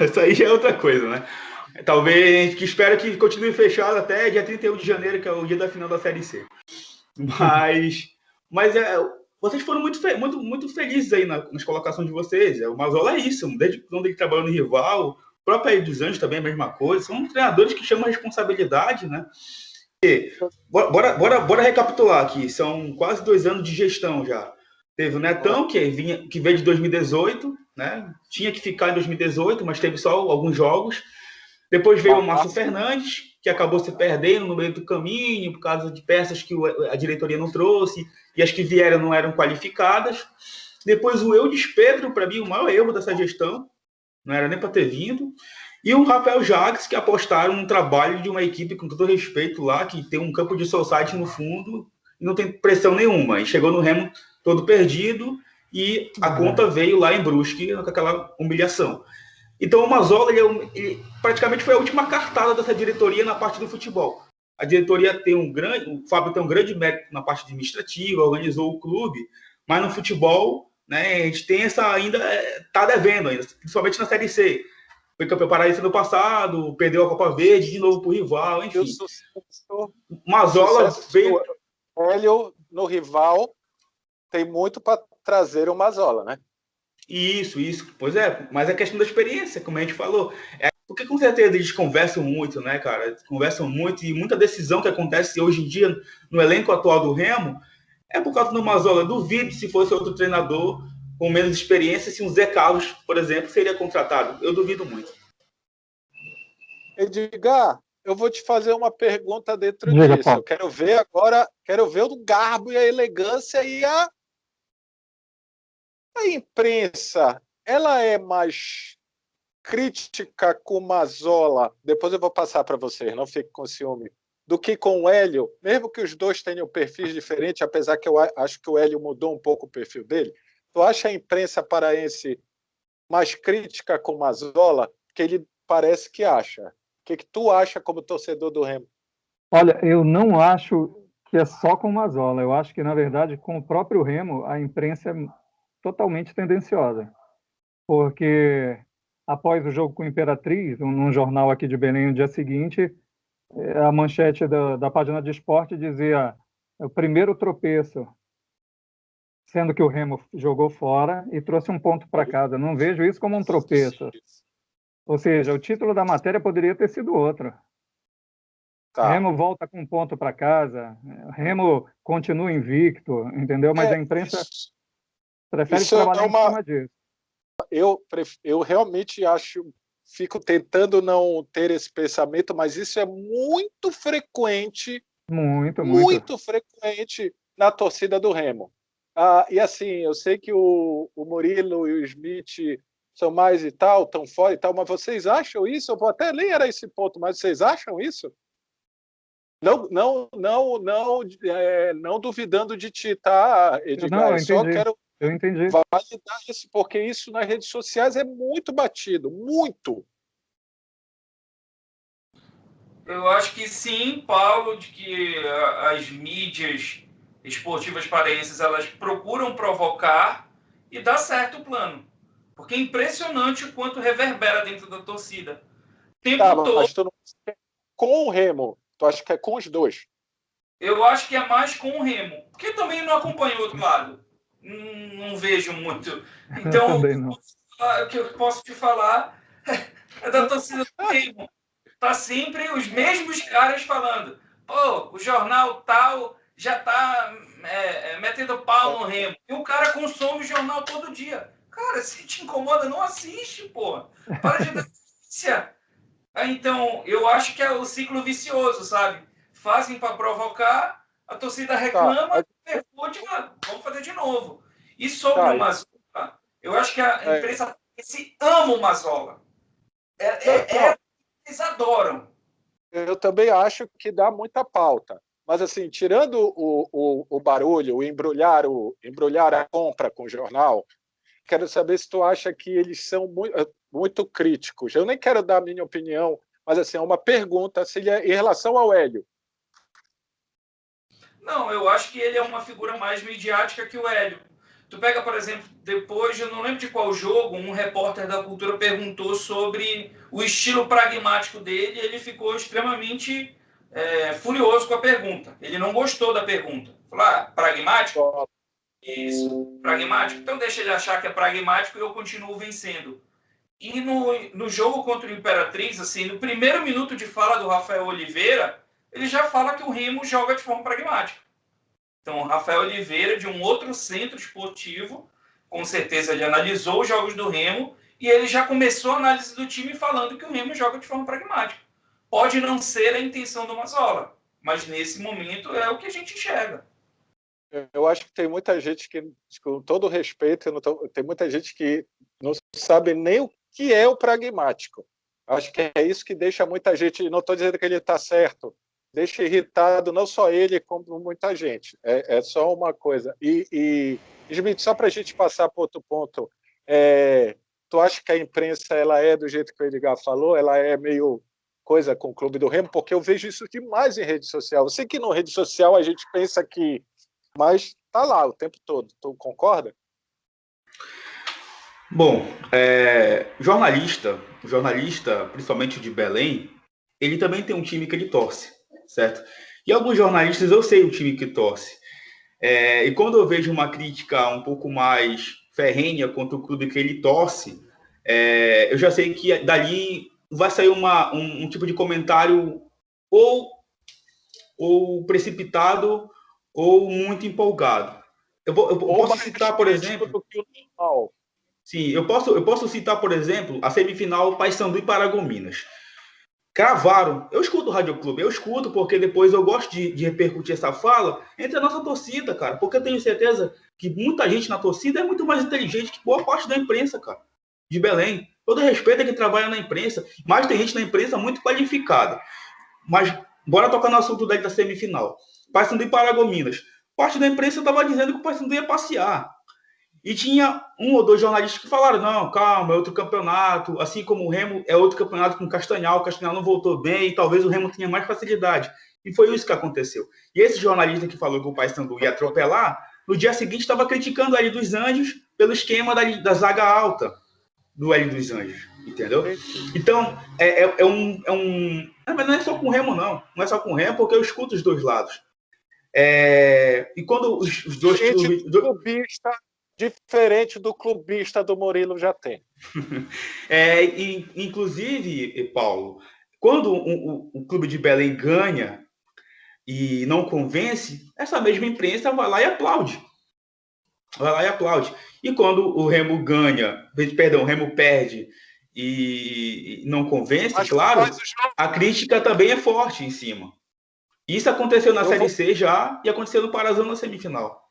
C: isso aí já é outra coisa, né? Talvez a gente espera que continue fechado até dia 31 de janeiro, que é o dia da final da Série C. Mas vocês foram muito felizes aí nas colocações de vocês. O Mazzola é isso, desde quando ele trabalhou no rival, o próprio Hélio dos Anjos também é a mesma coisa. São treinadores que chamam a responsabilidade, né? Bora recapitular aqui. São quase 2 anos de gestão já. Teve o Netão, que veio de 2018, né? Tinha que ficar em 2018, mas teve só alguns jogos. Depois veio o Márcio Fernandes, que acabou se perdendo no meio do caminho por causa de peças que a diretoria não trouxe e as que vieram não eram qualificadas. Depois o Eudes Pedro, para mim, o maior erro dessa gestão, não era nem para ter vindo. E o Rafael Jacques, que apostaram no trabalho de uma equipe, com todo respeito lá, que tem um campo de society no fundo e não tem pressão nenhuma. E chegou no Remo todo perdido e a conta veio lá em Brusque com aquela humilhação. Então o Mazzola, ele praticamente foi a última cartada dessa diretoria na parte do futebol. A diretoria o Fábio tem um grande mérito na parte administrativa, organizou o clube, mas no futebol, né, a gente tem tá devendo ainda, principalmente na Série C. Foi campeão paraense no passado, perdeu a Copa Verde, de novo pro rival, enfim.
A: Mazzola veio... Hélio no rival tem muito para trazer o Mazzola, né?
C: Isso. Pois é, mas é questão da experiência, como a gente falou. Porque com certeza eles conversam muito, né, cara? Conversam muito e muita decisão que acontece hoje em dia no elenco atual do Remo é por causa do Mazzola. Duvido se fosse outro treinador com menos experiência, se um Zé Carlos, por exemplo, seria contratado. Eu duvido muito.
A: Edgar, eu vou te fazer uma pergunta dentro disso. Eu quero ver o garbo e a elegância e a imprensa. Ela é mais crítica com o Mazzola, depois eu vou passar para vocês, não fique com ciúme, do que com o Hélio, mesmo que os dois tenham perfis diferentes, apesar que eu acho que o Hélio mudou um pouco o perfil dele. Tu acha a imprensa paraense mais crítica com o Mazzola? Que ele parece que acha. O que tu acha como torcedor do Remo?
B: Olha, eu não acho que é só com o Mazzola. Eu acho que, na verdade, com o próprio Remo, a imprensa é totalmente tendenciosa. Porque após o jogo com o Imperatriz, num jornal aqui de Belém, no dia seguinte, a manchete da página de esporte dizia o primeiro tropeço, sendo que o Remo jogou fora e trouxe um ponto para casa. Não vejo isso como um tropeço. Ou seja, o título da matéria poderia ter sido outro. Tá. Remo volta com um ponto para casa, Remo continua invicto, entendeu? Mas a imprensa prefere trabalhar em cima disso.
A: Eu realmente fico tentando não ter esse pensamento, mas isso é muito frequente, muito frequente na torcida do Remo. E assim, eu sei que o Murilo e o Smith são mais e tal, estão fora e tal, mas vocês acham isso? Eu vou até nem era esse ponto, mas vocês acham isso? Não duvidando de ti, tá, Edgar?
B: Não,
A: só quero
B: eu entendi.
A: validar isso, porque isso nas redes sociais é muito batido, muito.
D: Eu acho que sim, Paulo, de que as mídias esportivas paraenses, elas procuram provocar e dá certo o plano. Porque é impressionante o quanto reverbera dentro da torcida. O tempo todo.
A: Mas tu não acha com o Remo, tu acha que é com os dois?
D: Eu acho que é mais com o Remo. Porque também não acompanho o outro lado. Não vejo muito. Então, o que eu posso te falar é da torcida do Remo. Tá sempre os mesmos caras falando. Pô, o jornal tal já tá metendo pau no Remo. E o cara consome o jornal todo dia. Cara, se te incomoda, não assiste, pô. Para de dar notícia. Então, eu acho que é o ciclo vicioso, sabe? Fazem para provocar, a torcida reclama, vamos fazer de novo. E sobre o Mazzola, eu acho que a imprensa ama o Mazzola. Eles adoram.
A: Eu também acho que dá muita pauta. Mas, assim, tirando o barulho, o embrulhar a compra com o jornal, quero saber se tu acha que eles são muito críticos. Eu nem quero dar a minha opinião, mas, assim, é uma pergunta em relação ao Hélio.
D: Não, eu acho que ele é uma figura mais midiática que o Hélio. Tu pega, por exemplo, depois, eu não lembro de qual jogo, um repórter da Cultura perguntou sobre o estilo pragmático dele e ele ficou extremamente furioso com a pergunta. Ele não gostou da pergunta. Falou, pragmático? Isso, pragmático. Então deixa ele achar que é pragmático e eu continuo vencendo. E no jogo contra o Imperatriz, assim, no primeiro minuto de fala do Rafael Oliveira, ele já fala que o Remo joga de forma pragmática. Então, o Rafael Oliveira, de um outro centro esportivo, com certeza ele analisou os jogos do Remo e ele já começou a análise do time falando que o Remo joga de forma pragmática. Pode não ser a intenção do Mazzola, mas nesse momento é o que a gente enxerga.
A: Eu acho que tem muita gente que, com todo respeito, tem muita gente que não sabe nem o que é o pragmático. Acho que é isso que deixa muita gente, não estou dizendo que ele está certo, deixa irritado não só ele, como muita gente. É só uma coisa. Smith, só para a gente passar para outro ponto, tu acha que a imprensa ela é do jeito que o Edgar falou? Ela é meio coisa com o Clube do Remo? Porque eu vejo isso demais em rede social. Eu sei que na rede social a gente pensa que mas tá lá o tempo todo. Tu concorda?
C: Bom, jornalista, principalmente de Belém, ele também tem um time que ele torce, certo? E alguns jornalistas eu sei o time que torce. E quando eu vejo uma crítica um pouco mais ferrenha contra o clube que ele torce, eu já sei que dali vai sair um tipo de comentário ou precipitado ou muito empolgado. Eu posso citar, por exemplo... Sim, eu posso citar, por exemplo, a semifinal Paysandu e Paragominas. Cravaram. Eu escuto o Rádio Clube, eu escuto porque depois eu gosto de repercutir essa fala entre a nossa torcida, cara. Porque eu tenho certeza que muita gente na torcida é muito mais inteligente que boa parte da imprensa, cara, de Belém. Todo respeito a quem trabalha na imprensa, mas tem gente na imprensa muito qualificada. Mas bora tocar no assunto da semifinal. Paysandu e Paragominas. Parte da imprensa estava dizendo que o Paysandu ia passear. E tinha um ou dois jornalistas que falaram, não, calma, é outro campeonato, assim como o Remo é outro campeonato com o Castanhal não voltou bem, e talvez o Remo tenha mais facilidade. E foi isso que aconteceu. E esse jornalista que falou que o Paysandu ia atropelar, no dia seguinte estava criticando o Hélio dos Anjos pelo esquema da zaga alta do Hélio dos Anjos, entendeu? Então, mas não é só com o Remo, não. Não é só com o Remo, porque eu escuto os dois lados. E quando os dois...
A: Clubista, diferente do clubista do Murilo já tem.
C: Inclusive, Paulo, quando o clube de Belém ganha e não convence, essa mesma imprensa vai lá e aplaude. E quando o Remo o Remo perde e não convence, claro, a crítica também é forte em cima. Isso aconteceu na Série C já e aconteceu no Parazão na semifinal.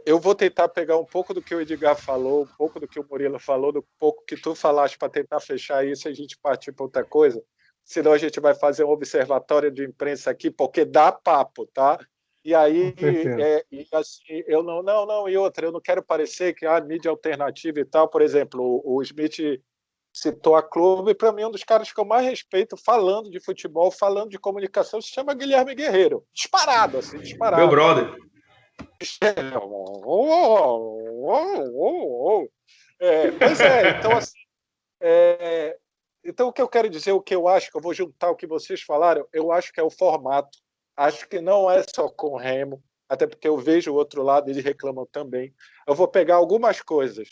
A: Eu vou tentar pegar um pouco do que o Edgar falou, um pouco do que o Murilo falou, do pouco que tu falaste para tentar fechar isso e a gente partir para outra coisa. Senão a gente vai fazer um observatório de imprensa aqui, porque dá papo, tá? E aí, assim, eu não, e outra, eu não quero parecer que a mídia alternativa e tal, por exemplo, o Smith citou a Clube, para mim um dos caras que eu mais respeito falando de futebol, falando de comunicação, se chama Guilherme Guerreiro. Disparado, assim, disparado.
C: Meu brother.
A: Pois então assim, então o que eu quero dizer, o que eu acho, que eu vou juntar o que vocês falaram, eu acho que é o formato, acho que não é só com o Remo, até porque eu vejo o outro lado, eles reclamam também. Eu vou pegar algumas coisas.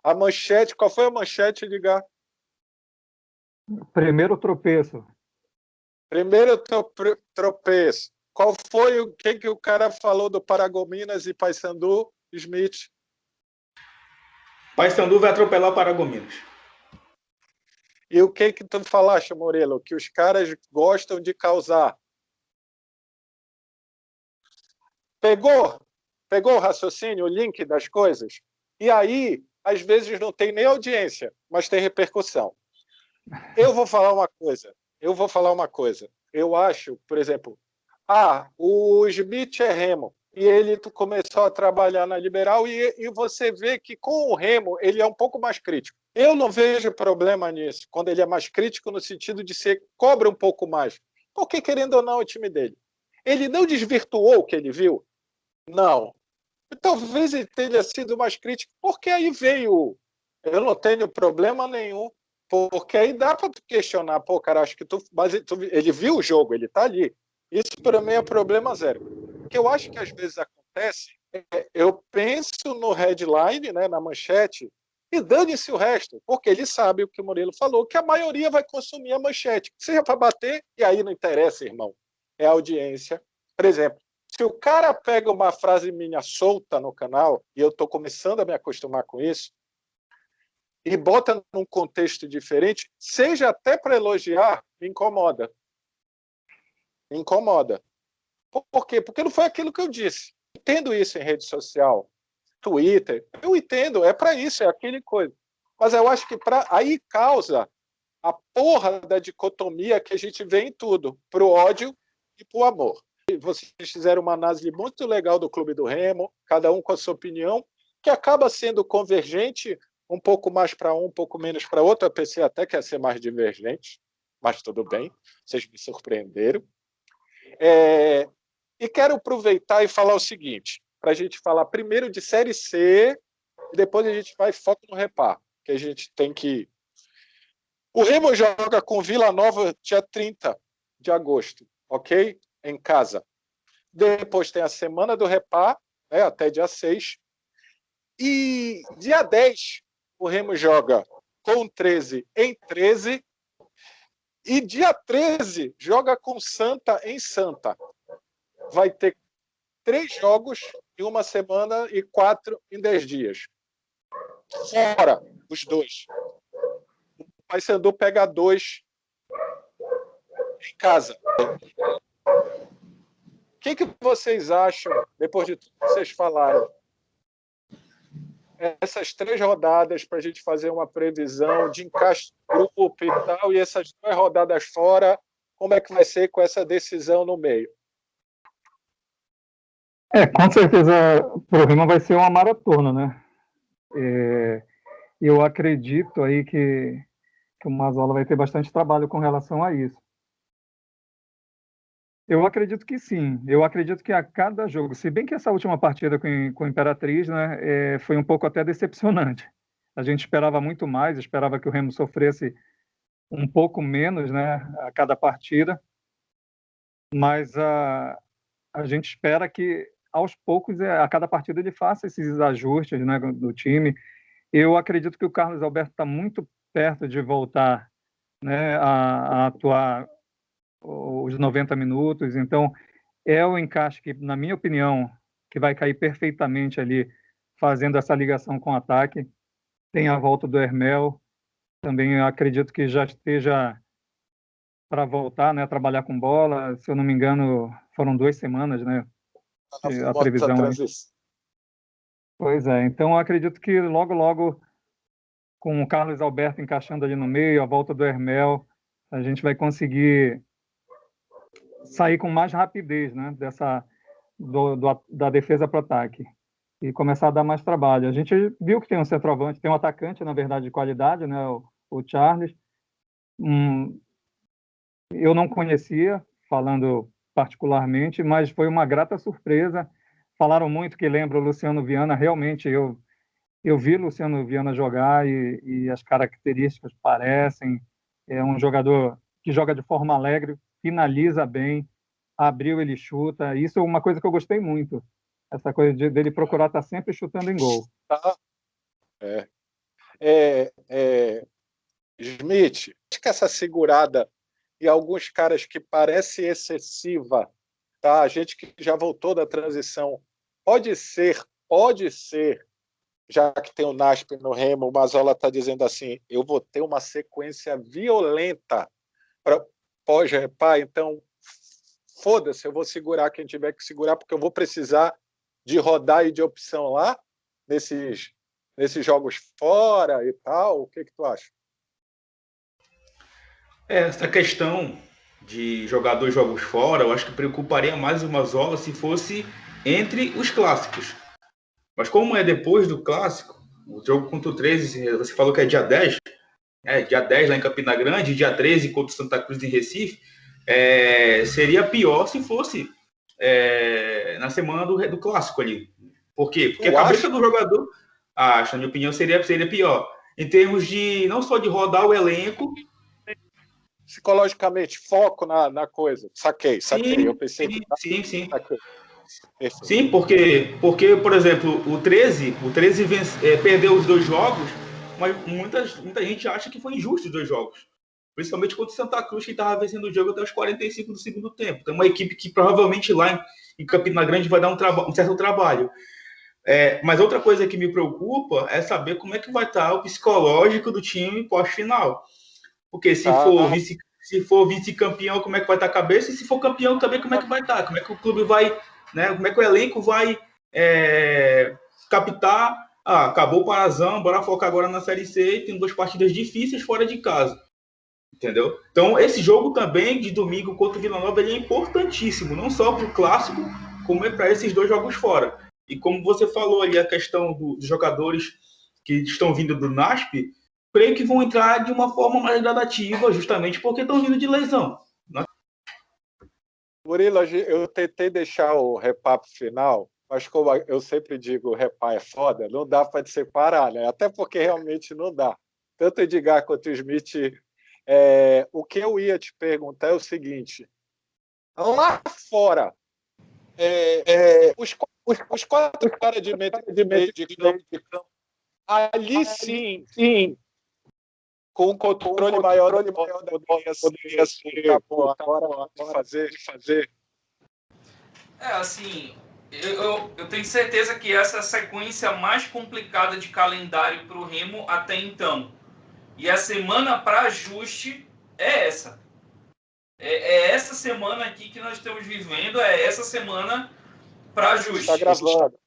A: A manchete, qual foi a manchete, Edgar?
B: Primeiro tropeço.
A: Primeiro tropeço. Qual foi o que o cara falou do Paragominas e Paysandu, Smith?
C: Paysandu vai atropelar o Paragominas.
A: E o que tu falaste, Murilo? Que os caras gostam de causar. Pegou o raciocínio, o link das coisas? E aí, às vezes, não tem nem audiência, mas tem repercussão. Eu vou falar uma coisa. Eu acho, por exemplo, o Smith é Remo, e ele começou a trabalhar na Liberal, e você vê que com o Remo ele é um pouco mais crítico. Eu não vejo problema nisso, quando ele é mais crítico no sentido de ser cobra um pouco mais, porque querendo ou não é o time dele. Ele não desvirtuou o que ele viu? Não. Talvez ele tenha sido mais crítico, porque aí veio... Eu não tenho problema nenhum, porque aí dá para tu questionar, pô, cara, acho que ele viu o jogo, ele tá ali. Isso para mim é problema zero. O que eu acho que às vezes acontece Eu penso no headline, né, na manchete, e dane-se o resto, porque ele sabe o que o Murilo falou, que a maioria vai consumir a manchete. Seja para bater, e aí não interessa, irmão. É a audiência. Por exemplo, se o cara pega uma frase minha solta no canal, e eu estou começando a me acostumar com isso, e bota num contexto diferente, seja até para elogiar, me incomoda. Me incomoda. Por quê? Porque não foi aquilo que eu disse. Entendo isso em rede social, Twitter, eu entendo, é para isso, é aquele coisa. Mas eu acho que aí causa a porra da dicotomia que a gente vê em tudo, pro ódio e pro amor. Vocês fizeram uma análise muito legal do Clube do Remo, cada um com a sua opinião, que acaba sendo convergente, um pouco mais para um pouco menos para outro. Eu pensei até que ia ser mais divergente, mas tudo bem, vocês me surpreenderam. E quero aproveitar e falar o seguinte, para a gente falar primeiro de Série C, e depois a gente vai foco no Repá, que a gente tem que... O Remo joga com Vila Nova dia 30 de agosto, ok? Em casa. Depois tem a semana do Repá, né, até dia 6. E dia 10, o Remo joga com 13 em 13. E dia 13, joga com Santa em Santa. Vai ter 3 jogos em uma semana e 4 em 10 dias. Fora os 2. O Paysandu pega 2 em casa. O que vocês acham, depois de tudo que vocês falaram? Essas 3 rodadas para a gente fazer uma previsão de encaixe do grupo e tal, e essas 2 rodadas fora, como é que vai ser com essa decisão no meio?
B: Com certeza para o Remo vai ser uma maratona, né? Eu acredito aí que o Mazzola vai ter bastante trabalho com relação a isso. Eu acredito que sim. Eu acredito que a cada jogo, se bem que essa última partida com a Imperatriz, né, foi um pouco até decepcionante. A gente esperava muito mais, esperava que o Remo sofresse um pouco menos, né, a cada partida, mas a gente espera que aos poucos, a cada partida, ele faça esses ajustes, né, do time. Eu acredito que o Carlos Alberto está muito perto de voltar, né, a atuar os 90 minutos, então é o encaixe que, na minha opinião, que vai cair perfeitamente ali, fazendo essa ligação com o ataque. Tem a volta do Hermel, também eu acredito que já esteja para voltar, né, a trabalhar com bola. Se eu não me engano, foram 2 semanas, né, a previsão. Pois é, então eu acredito que logo, com o Carlos Alberto encaixando ali no meio, a volta do Hermel, a gente vai conseguir sair com mais rapidez, né, da defesa para o ataque e começar a dar mais trabalho. A gente viu que tem um centroavante, tem um atacante, na verdade, de qualidade, né, o Charles. Eu não conhecia, falando particularmente, mas foi uma grata surpresa. Falaram muito que lembra o Luciano Viana. Realmente, eu vi o Luciano Viana jogar e as características parecem. É um jogador que joga de forma alegre, finaliza bem, abriu, ele chuta. Isso é uma coisa que eu gostei muito. Essa coisa dele procurar estar sempre chutando em gol.
A: Smith, acho que essa segurada e alguns caras que parece excessiva, tá? A gente que já voltou da transição, pode ser, já que tem o Nasp no Remo, o Mazzola está dizendo assim, eu vou ter uma sequência violenta para pós-repá, então foda-se, eu vou segurar quem tiver que segurar, porque eu vou precisar de rodar e de opção lá, nesses jogos fora e tal. O que tu acha?
C: Essa questão de jogar 2 jogos fora, eu acho que preocuparia mais o Mazzola se fosse entre os clássicos. Mas como é depois do clássico, o jogo contra o 13, você falou que é dia 10, dia 10 lá em Campina Grande, dia 13 contra o Santa Cruz em Recife, seria pior se fosse na semana do clássico ali. Por quê? Porque a cabeça do jogador, na minha opinião, seria pior. Em termos de, não só de rodar o elenco,
A: psicologicamente, foco na coisa. Saquei.
C: Sim,
A: eu pensei
C: sim.
A: Saquei. Perfeito.
C: Sim, porque, por exemplo, o 13 perdeu os 2 jogos, mas muita gente acha que foi injusto os 2 jogos. Principalmente contra o Santa Cruz, que estava vencendo o jogo até os 45 do segundo tempo. Tem uma equipe que provavelmente lá em Campina Grande vai dar um certo trabalho. Mas outra coisa que me preocupa é saber como é que vai estar o psicológico do time pós-final. Porque se for vice-campeão, como é que vai estar a cabeça? E se for campeão também, como é que vai estar? Como é que o clube vai, né? Como é que o elenco vai captar? Acabou o Parazão, bora focar agora na Série C e tem 2 partidas difíceis fora de casa. Entendeu? Então, esse jogo também, de domingo contra o Vila Nova, ele é importantíssimo, não só para o clássico, como é para esses 2 jogos fora. E como você falou ali, a questão dos jogadores que estão vindo do NASP, creio que vão entrar de uma forma mais gradativa, justamente porque estão vindo de lesão. Né?
A: Murilo, eu tentei deixar o repá pro final, mas como eu sempre digo, o repá é foda, não dá para separar, né? Até porque realmente não dá. Tanto o Edgar quanto o Smith. O que eu ia te perguntar é o seguinte: lá fora, os 4 caras de meio de campo, ali sim, com um controle maior da bola, poderia ser agora fazer.
D: Assim, eu tenho certeza que essa é a sequência mais complicada de calendário para o Remo até então. E a semana para ajuste é essa. É essa semana aqui que nós estamos vivendo, é essa semana para ajuste.
A: Está gravando.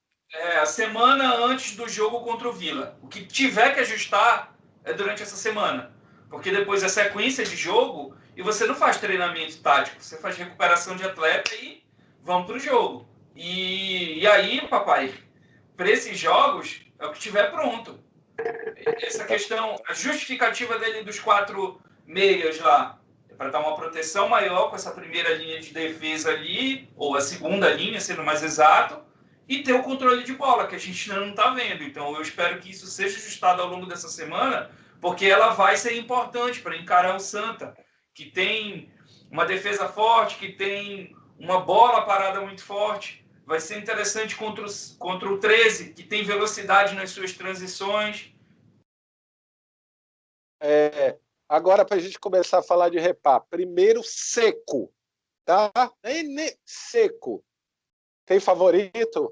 D: A semana antes do jogo contra o Vila. O que tiver que ajustar é durante essa semana. Porque depois é sequência de jogo e você não faz treinamento tático, você faz recuperação de atleta e vamos para o jogo. E aí, papai, para esses jogos é o que tiver pronto. Essa questão, a justificativa dele dos 4 meias lá, é para dar uma proteção maior com essa primeira linha de defesa ali, ou a segunda linha, sendo mais exato, e ter o controle de bola, que a gente ainda não está vendo. Então eu espero que isso seja ajustado ao longo dessa semana, porque ela vai ser importante para encarar o Santa, que tem uma defesa forte, que tem uma bola parada muito forte. Vai ser interessante contra o 13, que tem velocidade nas suas transições.
A: Agora, para a gente começar a falar de repá, primeiro seco, tá? Nem seco. Tem favorito?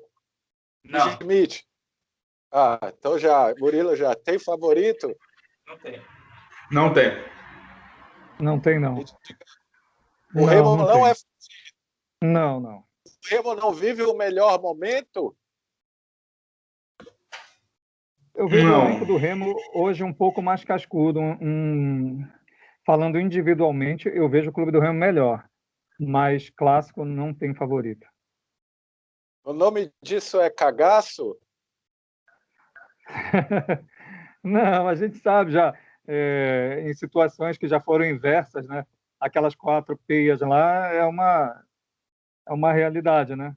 D: Não.
A: Smith? Então Murilo já tem favorito?
D: Não tem.
C: Não tem.
B: Não tem, não.
A: O Remo não é.
B: Não.
A: O Remo não vive o melhor momento?
B: Eu vejo o elenco do Remo hoje um pouco mais cascudo. Falando individualmente, eu vejo o clube do Remo melhor. Mas clássico não tem favorito.
A: O nome disso é cagaço?
B: Não, a gente sabe já, em situações que já foram inversas, né? Aquelas 4 peias lá é uma realidade, né?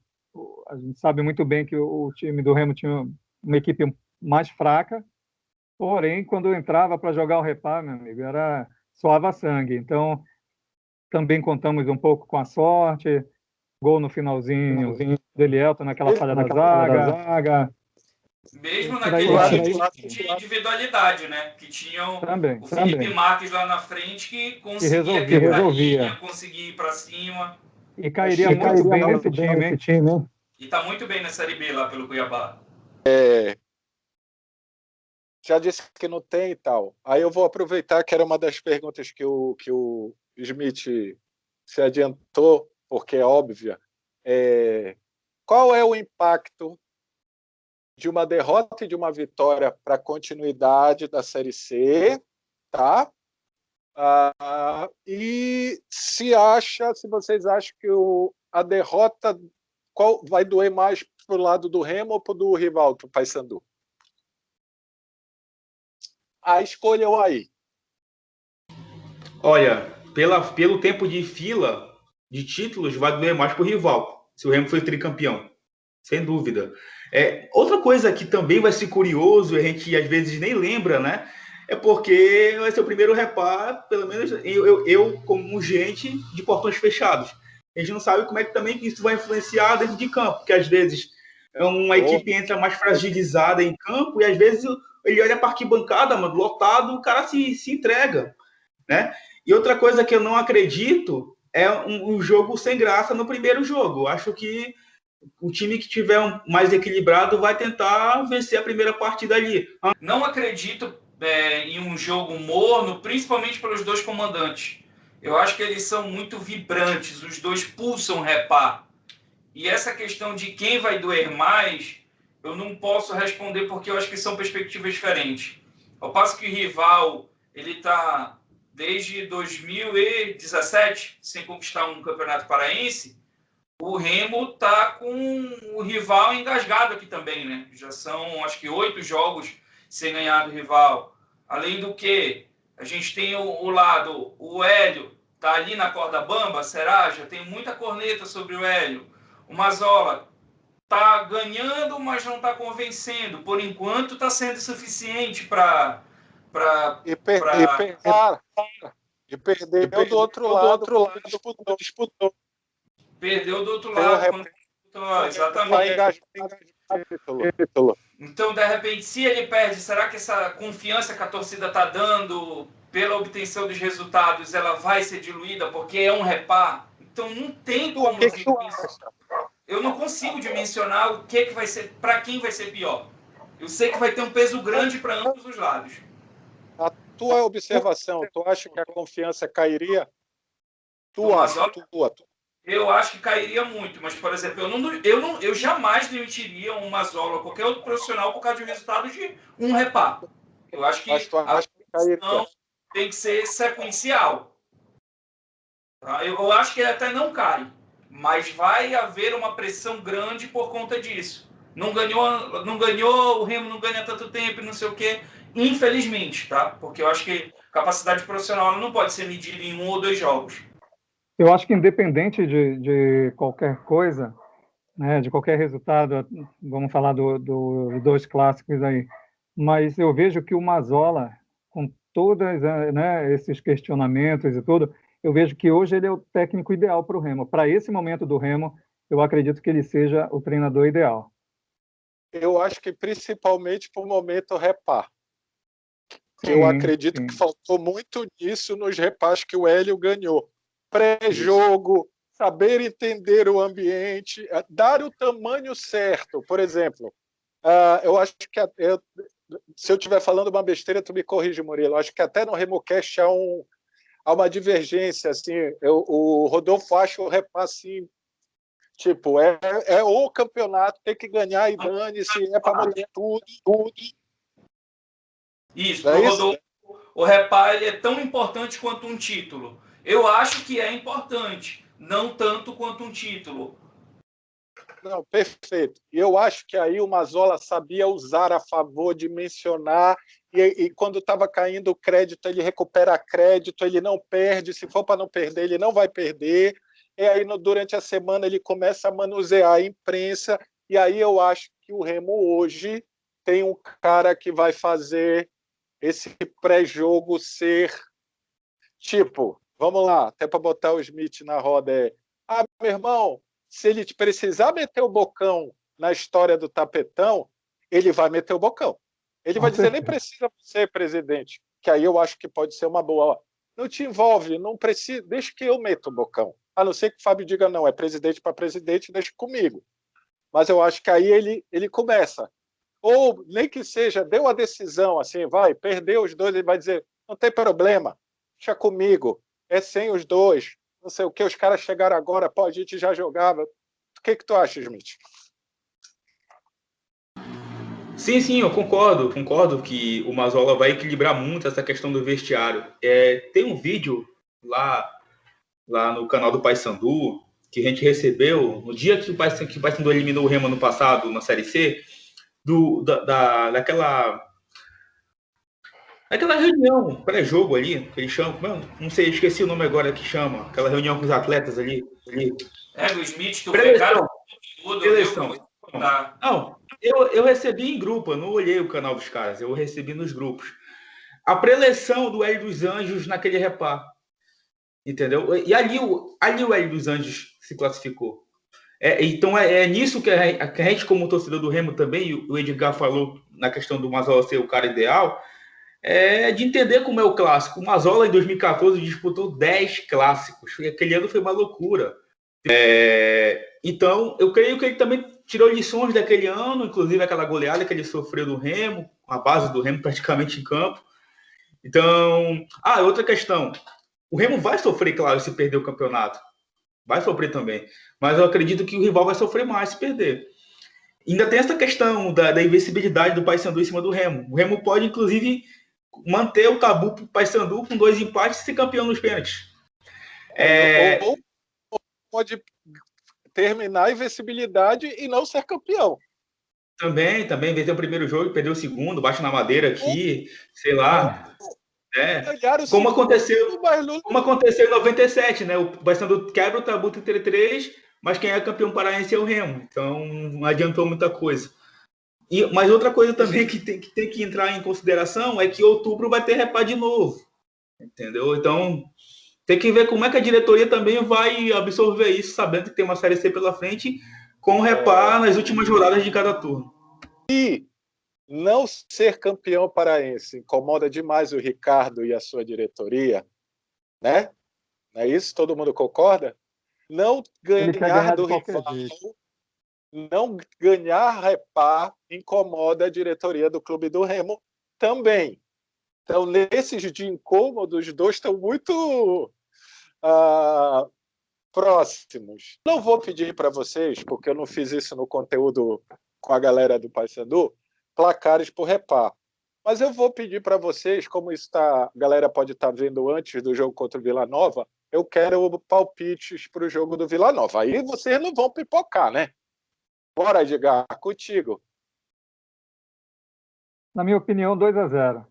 B: A gente sabe muito bem que o time do Remo tinha uma equipe mais fraca, porém, quando entrava para jogar o repá, meu amigo, suava sangue. Então, também contamos um pouco com a sorte, gol no finalzinho do Elielton naquela falha da zaga.
D: Mesmo naquele time de individualidade, né? Que tinham o Felipe Marques lá na frente que conseguia
B: resolvia.
D: Conseguir ir para cima.
B: E cairia muito bem nesse time, hein?
D: E tá muito bem na Série B lá pelo Cuiabá.
A: Já disse que não tem e tal. Aí eu vou aproveitar que era uma das perguntas que o Smith se adiantou, porque é óbvia. Qual é o impacto de uma derrota e de uma vitória para a continuidade da Série C, tá? E se vocês acham que a derrota vai doer mais pro lado do Remo ou pro do rival, pro Paysandu? Escolham aí.
C: Olha, pelo tempo de fila de títulos, vai doer mais pro rival, se o Remo for tricampeão. Sem dúvida. Outra coisa que também vai ser curioso, a gente às vezes nem lembra, né? É porque vai ser o primeiro repá, pelo menos eu como gente de portões fechados. a gente não sabe como é que também isso vai influenciar dentro de campo, porque às vezes uma equipe entra mais fragilizada em campo e às vezes ele olha para a arquibancada, mano, lotado, o cara se entrega, né? E outra coisa que eu não acredito é um jogo sem graça no primeiro jogo. Eu acho que o time que tiver mais equilibrado vai tentar vencer a primeira partida ali.
D: Não acredito em um jogo morno, principalmente pelos dois comandantes. Eu acho que eles são muito vibrantes, os dois pulsam repá. E essa questão de quem vai doer mais, eu não posso responder porque eu acho que são perspectivas diferentes. Ao passo que o rival, ele está desde 2017 sem conquistar um campeonato paraense, o Remo está com o rival engasgado aqui também, né? Já são, acho que, 8 jogos sem ganhar do rival. Além do que, a gente tem o lado, o Hélio está ali na corda bamba, será? Já tem muita corneta sobre o Hélio. O Mazola está ganhando, mas não está convencendo. Por enquanto, está sendo suficiente para...
A: E perdeu do outro lado, disputou.
D: Perdeu do outro lado. Exatamente. Então, de repente, se ele perde, será que essa confiança que a torcida está dando pela obtenção dos resultados, ela vai ser diluída porque é um repá? Então, não tem como... Eu não consigo dimensionar o que vai ser, para quem vai ser pior. Eu sei que vai ter um peso grande para ambos os lados.
A: A tua observação, tu acha que a confiança cairia?
D: Eu acho que cairia muito, mas, por exemplo, eu jamais demitiria um Mazola ou qualquer outro profissional por causa de resultado de um repá. Eu acho que a decisão tem que ser sequencial. Eu acho que ele até não cai, mas vai haver uma pressão grande por conta disso. Não ganhou, o Remo não ganha tanto tempo, não sei o quê, infelizmente, tá? Porque eu acho que capacidade profissional não pode ser medida em 1 ou 2 jogos.
B: Eu acho que independente de qualquer coisa, né, de qualquer resultado, vamos falar dos 2 clássicos aí, mas eu vejo que o Mazola, com todos, né, esses questionamentos e tudo, eu vejo que hoje ele é o técnico ideal para o Remo. Para esse momento do Remo, eu acredito que ele seja o treinador ideal.
A: Eu acho que principalmente para o momento repá. Eu acredito que faltou muito nisso nos repás que o Hélio ganhou. Pré-jogo, saber entender o ambiente, dar o tamanho certo. Por exemplo, eu acho que se eu estiver falando uma besteira, tu me corrige, Murilo. Eu acho que até no RemoCast há uma divergência. Assim, o Rodolfo acha o repá assim, tipo, é o campeonato, tem que ganhar e dane-se, é para mudar tudo.
D: Isso, Rodolfo, o repá ele é tão importante quanto um título. Eu acho que é importante, não tanto quanto um título.
A: Não, perfeito. E eu acho que aí o Mazola sabia usar a favor, dimensionar, e quando estava caindo o crédito, ele recupera crédito, ele não perde, se for para não perder, ele não vai perder. E aí, durante a semana, ele começa a manusear a imprensa, e aí eu acho que o Remo hoje tem um cara que vai fazer esse pré-jogo ser tipo, vamos lá, até para botar o Smith na roda, meu irmão, se ele precisar meter o bocão na história do tapetão, ele vai meter o bocão. Ele vai dizer, nem precisa ser presidente, que aí eu acho que pode ser uma boa. Não te envolve, não precisa, deixa que eu meta o bocão. A não ser que o Fábio diga, não, é presidente para presidente, deixa comigo. Mas eu acho que aí ele começa. Ou nem que seja, deu a decisão, assim, perdeu os dois, ele vai dizer, não tem problema, deixa comigo, é sem os dois, não sei o que, os caras chegaram agora, a gente já jogava. O que tu acha, Smith?
C: Sim, eu concordo que o Mazola vai equilibrar muito essa questão do vestiário. Tem um vídeo lá no canal do Paysandu, que a gente recebeu no dia que o Paysandu eliminou o Remo no passado, na Série C, daquela reunião, pré-jogo ali, que eles chamam, não sei, esqueci o nome agora que chama, aquela reunião com os atletas ali.
D: O Smith, tu pré-eleição.
C: Não, eu recebi em grupo, eu não olhei o canal dos caras, eu recebi nos grupos. A pré-eleição do Hélio dos Anjos naquele repá. Entendeu? E ali o Hélio dos Anjos se classificou. Então nisso que a gente, como torcedor do Remo também, o Edgar falou na questão do Mazola ser o cara ideal, de entender como é o clássico. O Mazola, em 2014, disputou 10 clássicos. Aquele ano foi uma loucura. Então, eu creio que ele também tirou lições daquele ano, inclusive aquela goleada que ele sofreu do Remo, a base do Remo praticamente em campo. Então, outra questão. O Remo vai sofrer, claro, se perder o campeonato. Vai sofrer também. Mas eu acredito que o rival vai sofrer mais se perder. Ainda tem essa questão da invencibilidade do Paysandu em cima do Remo. O Remo pode, inclusive, manter o tabu para o Paysandu com 2 empates e ser campeão nos pênaltis.
A: Ou pode terminar a invencibilidade e não ser campeão.
C: Também, vencer o primeiro jogo e perder o segundo, bate na madeira aqui, sei lá. Como aconteceu em 97, né? O Paysandu quebra o tabu 33, mas quem é campeão paraense é o Remo. Então, não adiantou muita coisa. Mas outra coisa também que tem que entrar em consideração é que outubro vai ter repá de novo. Entendeu? Então, tem que ver como é que a diretoria também vai absorver isso, sabendo que tem uma Série C pela frente, com repá nas últimas rodadas de cada turno.
A: E não ser campeão paraense incomoda demais o Ricardo e a sua diretoria, né? Não é isso? Todo mundo concorda? Não ganhar do rival, não ganhar repá incomoda a diretoria do Clube do Remo também. Então, nesses de incômodo, os dois estão muito próximos. Não vou pedir para vocês, porque eu não fiz isso no conteúdo com a galera do Paysandu, placares por repá. Mas eu vou pedir para vocês, como a galera pode estar vendo antes do jogo contra o Vila Nova, eu quero palpites para o jogo do Vila Nova. Aí vocês não vão pipocar, né? Bora, Edgar, contigo.
B: Na minha opinião, 2-0.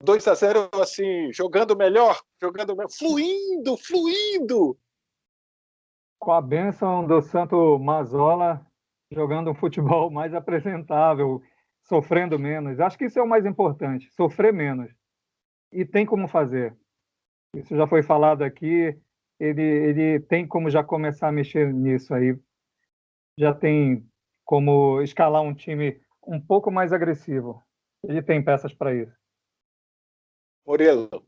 A: 2-0, assim, jogando melhor, fluindo.
B: Com a bênção do Santo Mazola, jogando um futebol mais apresentável, sofrendo menos. Acho que isso é o mais importante, sofrer menos. E tem como fazer. Isso já foi falado aqui, ele tem como já começar a mexer nisso aí. Já tem como escalar um time um pouco mais agressivo. Ele tem peças para isso.
A: Murilo.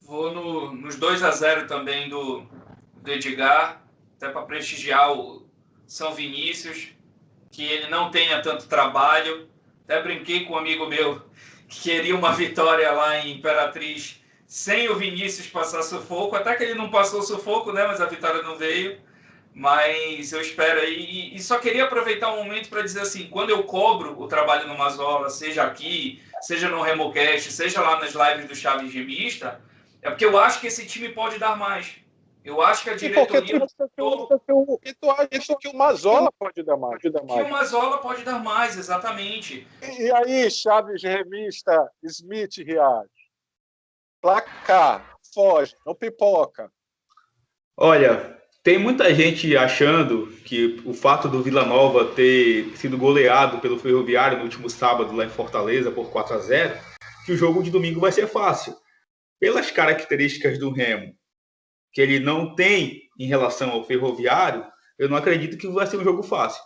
D: Vou nos 2-0 também do Edgar, até para prestigiar o São Vinícius, que ele não tenha tanto trabalho. Até brinquei com um amigo meu que queria uma vitória lá em Imperatriz sem o Vinícius passar sufoco, até que ele não passou sufoco, né? Mas a vitória não veio. Mas eu espero aí. E só queria aproveitar um momento para dizer assim, quando eu cobro o trabalho no Mazola, seja aqui, seja no RemoCast, seja lá nas lives do Chaves Gemista, é porque eu acho que esse time pode dar mais. Eu acho que a diretoria...
A: E tu acha que o Mazola pode dar mais?
D: Que o Mazola pode dar mais, exatamente.
A: E aí, Chaves Remista, Smith Riad? Placar, foge, não pipoca.
C: Olha, tem muita gente achando que o fato do Vila Nova ter sido goleado pelo Ferroviário no último sábado lá em Fortaleza por 4-0, que o jogo de domingo vai ser fácil. Pelas características do Remo, que ele não tem em relação ao Ferroviário, eu não acredito que vai ser um jogo fácil.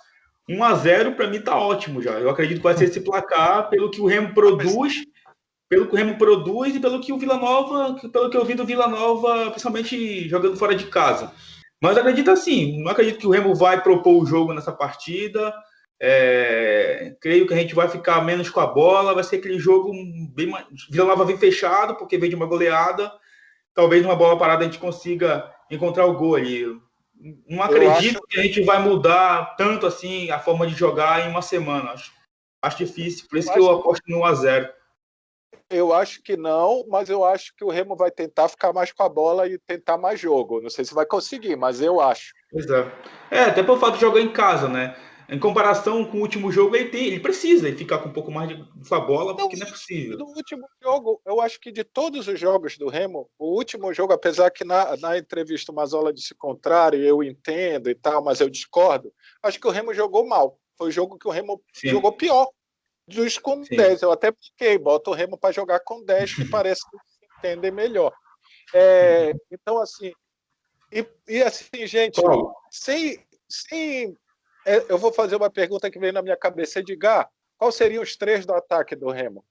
C: 1-0 para mim tá ótimo já. Eu acredito que vai ser esse placar pelo que o Remo produz, e pelo que o Vila Nova, pelo que eu vi do Vila Nova, principalmente jogando fora de casa. Mas eu acredito assim, não acredito que o Remo vai propor o jogo nessa partida. Creio que a gente vai ficar menos com a bola, vai ser aquele jogo bem mais... Vila Nova vem fechado, porque vem de uma goleada. Talvez numa bola parada a gente consiga encontrar o gol ali. Não acredito que a gente vai mudar tanto assim a forma de jogar em uma semana. Acho difícil, por isso que eu aposto no 1-0.
A: Eu acho que não, mas eu acho que o Remo vai tentar ficar mais com a bola e tentar mais jogo. Não sei se vai conseguir, mas eu acho.
C: Pois é. Até pelo fato de jogar em casa, né? Em comparação com o último jogo, ele precisa ficar com um pouco mais de sua bola, porque não é possível.
A: No último jogo, eu acho que de todos os jogos do Remo, o último jogo, apesar que na entrevista o Mazola disse o contrário, eu entendo e tal, mas eu discordo, acho que o Remo jogou mal. Foi o jogo que o Remo jogou pior. dos com
C: Sim.
A: 10. Eu até piquei, boto o Remo para jogar com 10, que parece que se entendem melhor. Então, assim, e assim, gente,
C: Paulo,
A: eu vou fazer uma pergunta que veio na minha cabeça. Edgar, quais seriam os 3 do ataque do Remo?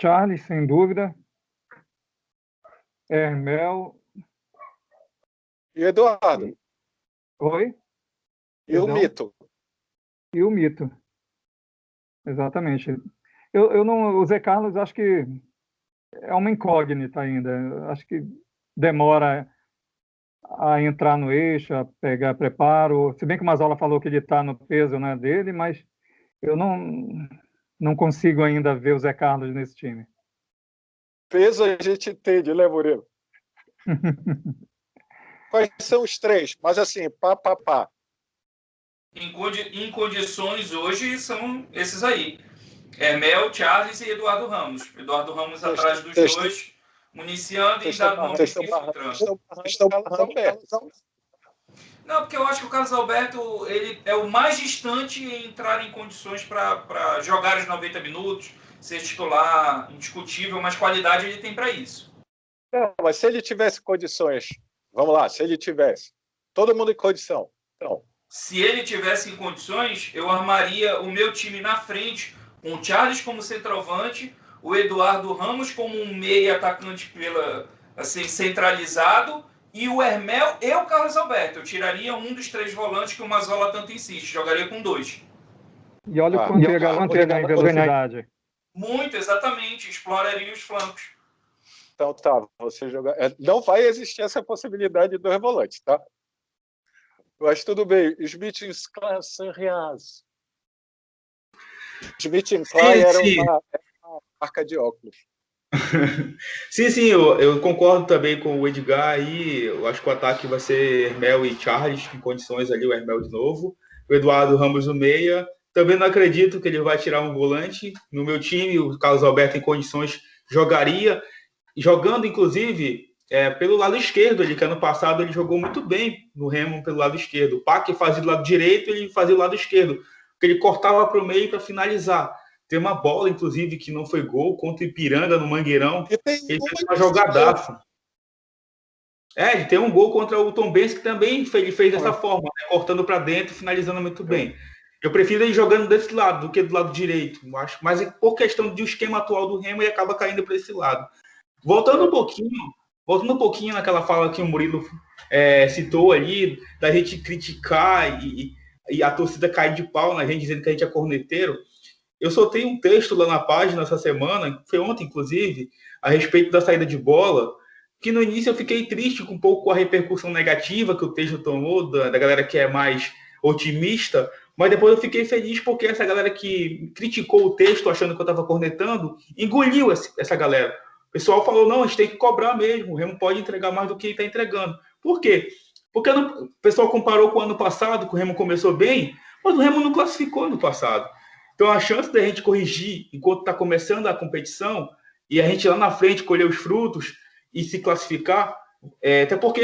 B: Charles, sem dúvida. Hermel.
A: E o Eduardo?
B: Oi?
A: E o
B: Perdão?
A: Mito?
B: E o Mito. Exatamente. Eu não, o Zé Carlos acho que é uma incógnita ainda. Eu acho que demora a entrar no eixo, a pegar preparo. Se bem que o Mazola falou que ele está no peso, né, dele, mas eu não consigo ainda ver o Zé Carlos nesse time.
A: Peso a gente entende, né, Murilo? Quais são os 3? Mas assim, pá.
D: Em condições hoje são esses aí. Hermel, Charles e Eduardo Ramos. Eduardo Ramos atrás dos dois, municiando e em dado momento infiltrando.
A: Estão Carlos Alberto.
D: Não, porque eu acho que o Carlos Alberto ele é o mais distante em entrar em condições para jogar os 90 minutos, ser titular, indiscutível, mas qualidade ele tem para isso.
A: Não, mas se ele tivesse condições, vamos lá, se ele tivesse, todo mundo em condição. Então,
D: se ele tivesse em condições, eu armaria o meu time na frente, com o Charles como centroavante, o Eduardo Ramos como um meia atacante centralizado, e o Hermel e o Carlos Alberto. Eu tiraria um dos 3 volantes que o Mazola tanto insiste, jogaria com 2.
B: E olha o quanto ia ganhar em velocidade.
D: Muito, exatamente, exploraria os flancos.
A: Então tá, você jogar. Não vai existir essa possibilidade de 2 volantes, tá? Mas tudo bem. Smith San Reas. Smith era uma marca de óculos.
C: Sim, eu concordo também com o Edgar aí. Eu acho que o ataque vai ser Hermel e Charles, em condições ali, o Hermel de novo. O Eduardo Ramos no meia. Também não acredito que ele vai tirar um volante. No meu time, o Carlos Alberto em condições jogaria, jogando inclusive pelo lado esquerdo, que ano passado ele jogou muito bem no Remo pelo lado esquerdo. O Pac fazia do lado direito, ele fazia do lado esquerdo, porque ele cortava para o meio para finalizar. Tem uma bola, inclusive, que não foi gol contra o Ipiranga no Mangueirão. Ele fez uma jogadaça. Ele tem um gol contra o Tombense que também ele fez dessa forma, né? Cortando para dentro, finalizando muito bem. Eu prefiro ele jogando desse lado do que do lado direito, acho. Mas por questão do esquema atual do Remo, ele acaba caindo para esse lado. Voltando um pouquinho naquela fala que o Murilo citou ali, da gente criticar e a torcida cair de pau na gente, dizendo que a gente é corneteiro. Eu soltei um texto lá na página essa semana, foi ontem inclusive, a respeito da saída de bola, que no início eu fiquei triste com um pouco com a repercussão negativa que o texto tomou, da galera que é mais otimista, mas depois eu fiquei feliz porque essa galera que criticou o texto achando que eu estava cornetando, engoliu essa galera. O pessoal falou, não, a gente tem que cobrar mesmo, o Remo pode entregar mais do que ele está entregando. Por quê? Porque o pessoal comparou com o ano passado, que o Remo começou bem, mas o Remo não classificou ano passado. Então, a chance da gente corrigir enquanto está começando a competição e a gente lá na frente colher os frutos e se classificar, até porque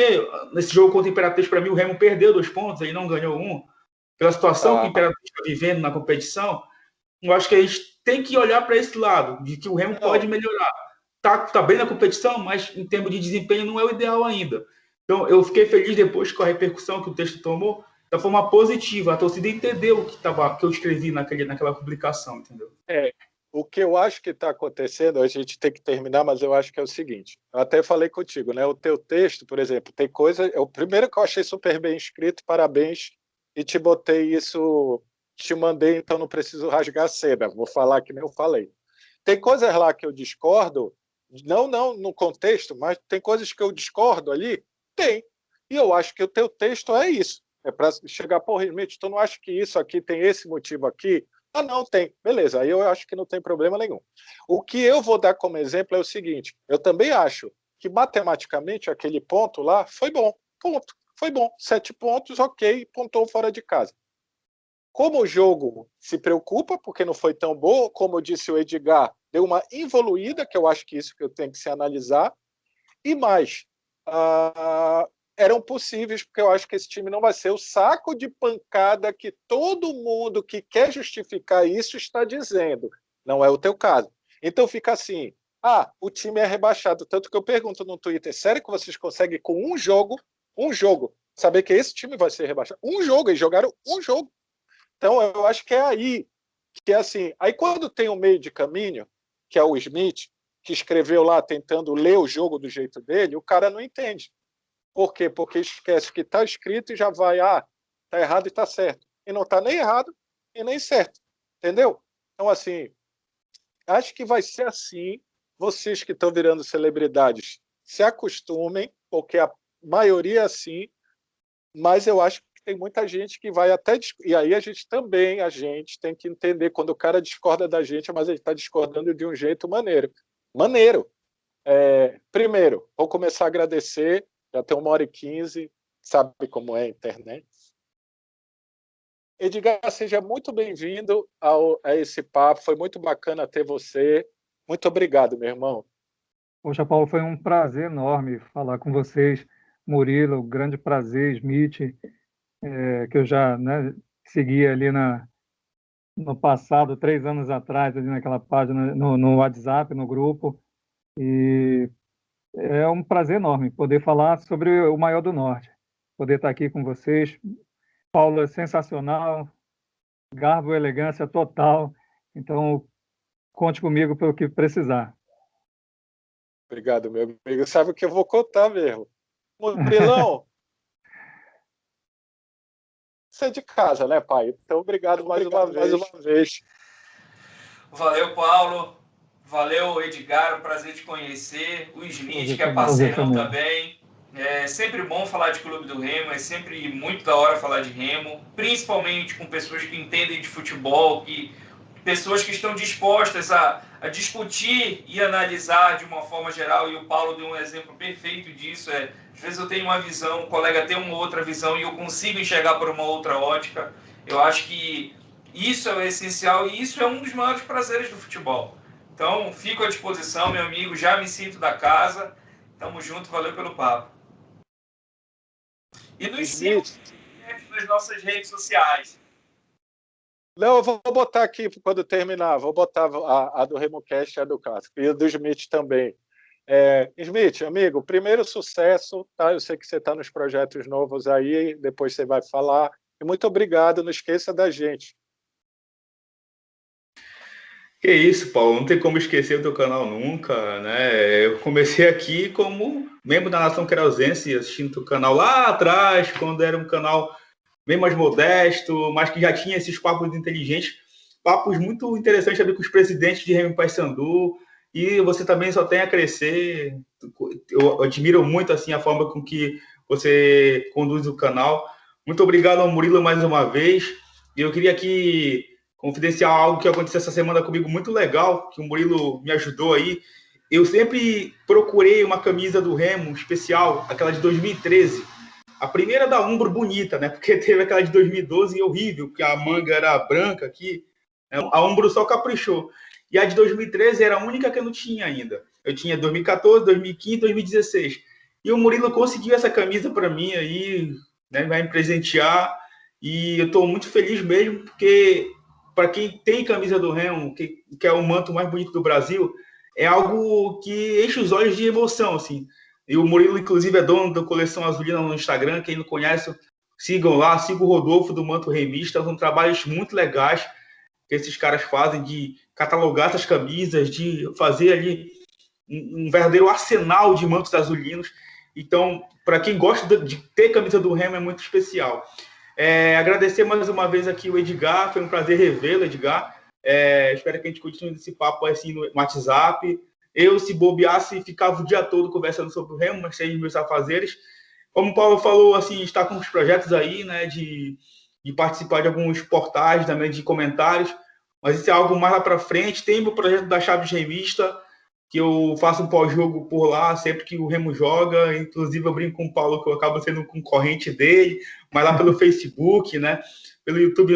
C: nesse jogo contra o Imperatriz, para mim, o Remo perdeu 2 pontos, ele não ganhou 1. Pela situação que o Imperatriz está vivendo na competição, eu acho que a gente tem que olhar para esse lado, de que o Remo pode melhorar. Tá bem na competição, mas em termos de desempenho não é o ideal ainda. Então, eu fiquei feliz depois com a repercussão que o texto tomou, da forma positiva. A torcida entendeu o que eu escrevi naquela publicação, entendeu?
A: O que eu acho que está acontecendo, a gente tem que terminar, mas eu acho que é o seguinte. Eu até falei contigo, né? O teu texto, por exemplo, tem coisa. O primeiro que eu achei super bem escrito, parabéns, e te botei isso, te mandei, então não preciso rasgar a seda. Vou falar que nem eu falei. Tem coisas lá que eu discordo, não no contexto, mas tem coisas que eu discordo ali? Tem. E eu acho que o teu texto é isso. É para chegar, porra, Smith, tu não acha que isso aqui tem esse motivo aqui? Ah, não, tem. Beleza, aí eu acho que não tem problema nenhum. O que eu vou dar como exemplo é o seguinte, eu também acho que matematicamente aquele ponto lá foi bom. Ponto. Foi bom. 7 pontos, ok, pontou fora de casa. Como o jogo se preocupa, porque não foi tão bom, como disse o Edgar, deu uma evoluída, que eu acho que isso que eu tenho que se analisar. E mais, eram possíveis, porque eu acho que esse time não vai ser o saco de pancada que todo mundo que quer justificar isso está dizendo. Não é o teu caso. Então fica assim, o time é rebaixado. Tanto que eu pergunto no Twitter, sério que vocês conseguem com um jogo, saber que esse time vai ser rebaixado? Um jogo, eles jogaram um jogo. Então eu acho que é aí, que é assim, aí quando tem um meio de caminho, que é o Smith, que escreveu lá tentando ler o jogo do jeito dele, o cara não entende. Por quê? Porque esquece que está escrito e já vai, está errado e está certo. E não está nem errado e nem certo. Entendeu? Então, assim, acho que vai ser assim. Vocês que estão virando celebridades, se acostumem, porque a maioria é assim, mas eu acho que tem muita gente que vai até... E aí a gente tem que entender quando o cara discorda da gente, mas ele está discordando de um jeito maneiro. Maneiro. Primeiro, vou começar a agradecer, já tem 1h15, sabe como é a internet. Edgar, seja muito bem-vindo a esse papo, foi muito bacana ter você. Muito obrigado, meu irmão.
B: Poxa, Paulo, foi um prazer enorme falar com vocês. Murilo, grande prazer, Smith, que eu já, né, segui ali no passado, 3 anos atrás, ali naquela página, no WhatsApp, no grupo. E é um prazer enorme poder falar sobre o maior do Norte, poder estar aqui com vocês. Paulo é sensacional, garbo e elegância total. Então, conte comigo pelo que precisar.
A: Obrigado, meu amigo. Sabe o que eu vou contar mesmo? Murilão, você é de casa, né, pai? Então, obrigado mais uma vez.
D: Valeu, Paulo. Valeu, Edgar. Um prazer te conhecer. O Smith, que é
B: Prazer
D: parceirão
B: também.
D: também. É sempre bom falar de Clube do Remo, é sempre muito da hora falar de Remo, principalmente com pessoas que entendem de futebol, pessoas que estão dispostas a discutir e analisar de uma forma geral, e o Paulo deu um exemplo perfeito disso. Às vezes eu tenho uma visão, o colega tem uma outra visão e eu consigo enxergar por uma outra ótica. Eu acho que isso é o essencial e isso é um dos maiores prazeres do futebol. Então, fico à disposição, meu amigo, já me sinto da casa. Tamo junto, valeu pelo papo. E nos sigam nas nossas redes sociais.
A: Não, eu vou botar aqui quando terminar, vou botar a do RemoCast e a do Clássico, e a do Smith também. Smith, amigo, primeiro sucesso, tá? Eu sei que você está nos projetos novos aí, depois você vai falar. E muito obrigado, não esqueça da gente.
C: Que isso, Paulo, não tem como esquecer o teu canal nunca, né? Eu comecei aqui como membro da Nação Querossense, assistindo teu canal lá atrás, quando era um canal bem mais modesto, mas que já tinha esses papos inteligentes, papos muito interessantes também com os presidentes de Remo e Paysandu, e você também só tem a crescer. Eu admiro muito assim a forma com que você conduz o canal. Muito obrigado ao Murilo mais uma vez. E eu queria aqui confidenciar algo que aconteceu essa semana comigo muito legal, que o Murilo me ajudou aí. Eu sempre procurei uma camisa do Remo especial, aquela de 2013. A primeira da Umbro bonita, né? Porque teve aquela de 2012 horrível, que a manga era branca aqui. A Umbro só caprichou. E a de 2013 era a única que eu não tinha ainda. Eu tinha 2014, 2015, 2016. E o Murilo conseguiu essa camisa para mim aí, né? Vai me presentear. E eu estou muito feliz mesmo, porque para quem tem camisa do Remo, que é o manto mais bonito do Brasil, é algo que enche os olhos de emoção, assim. E o Murilo, inclusive, é dono da coleção Azulina no Instagram. Quem não conhece, sigam lá, sigam o Rodolfo do Manto Remista. São trabalhos muito legais que esses caras fazem de catalogar essas camisas, de fazer ali um verdadeiro arsenal de mantos azulinos. Então, para quem gosta de ter camisa do Remo, é muito especial. Agradecer mais uma vez aqui o Edgar, foi um prazer revê-lo, Edgar. Espero que a gente continue esse papo assim no WhatsApp. Eu, se bobeasse, ficava o dia todo conversando sobre o Remo, mas sei meus afazeres. Como o Paulo falou, assim, está com os projetos aí, né, de participar de alguns portais, também de comentários, mas isso é algo mais lá para frente. Tem o projeto da Chaves Remista, que eu faço um pós-jogo por lá, sempre que o Remo joga. Inclusive, eu brinco com o Paulo, que eu acabo sendo um concorrente dele, mas lá pelo Facebook, né, pelo YouTube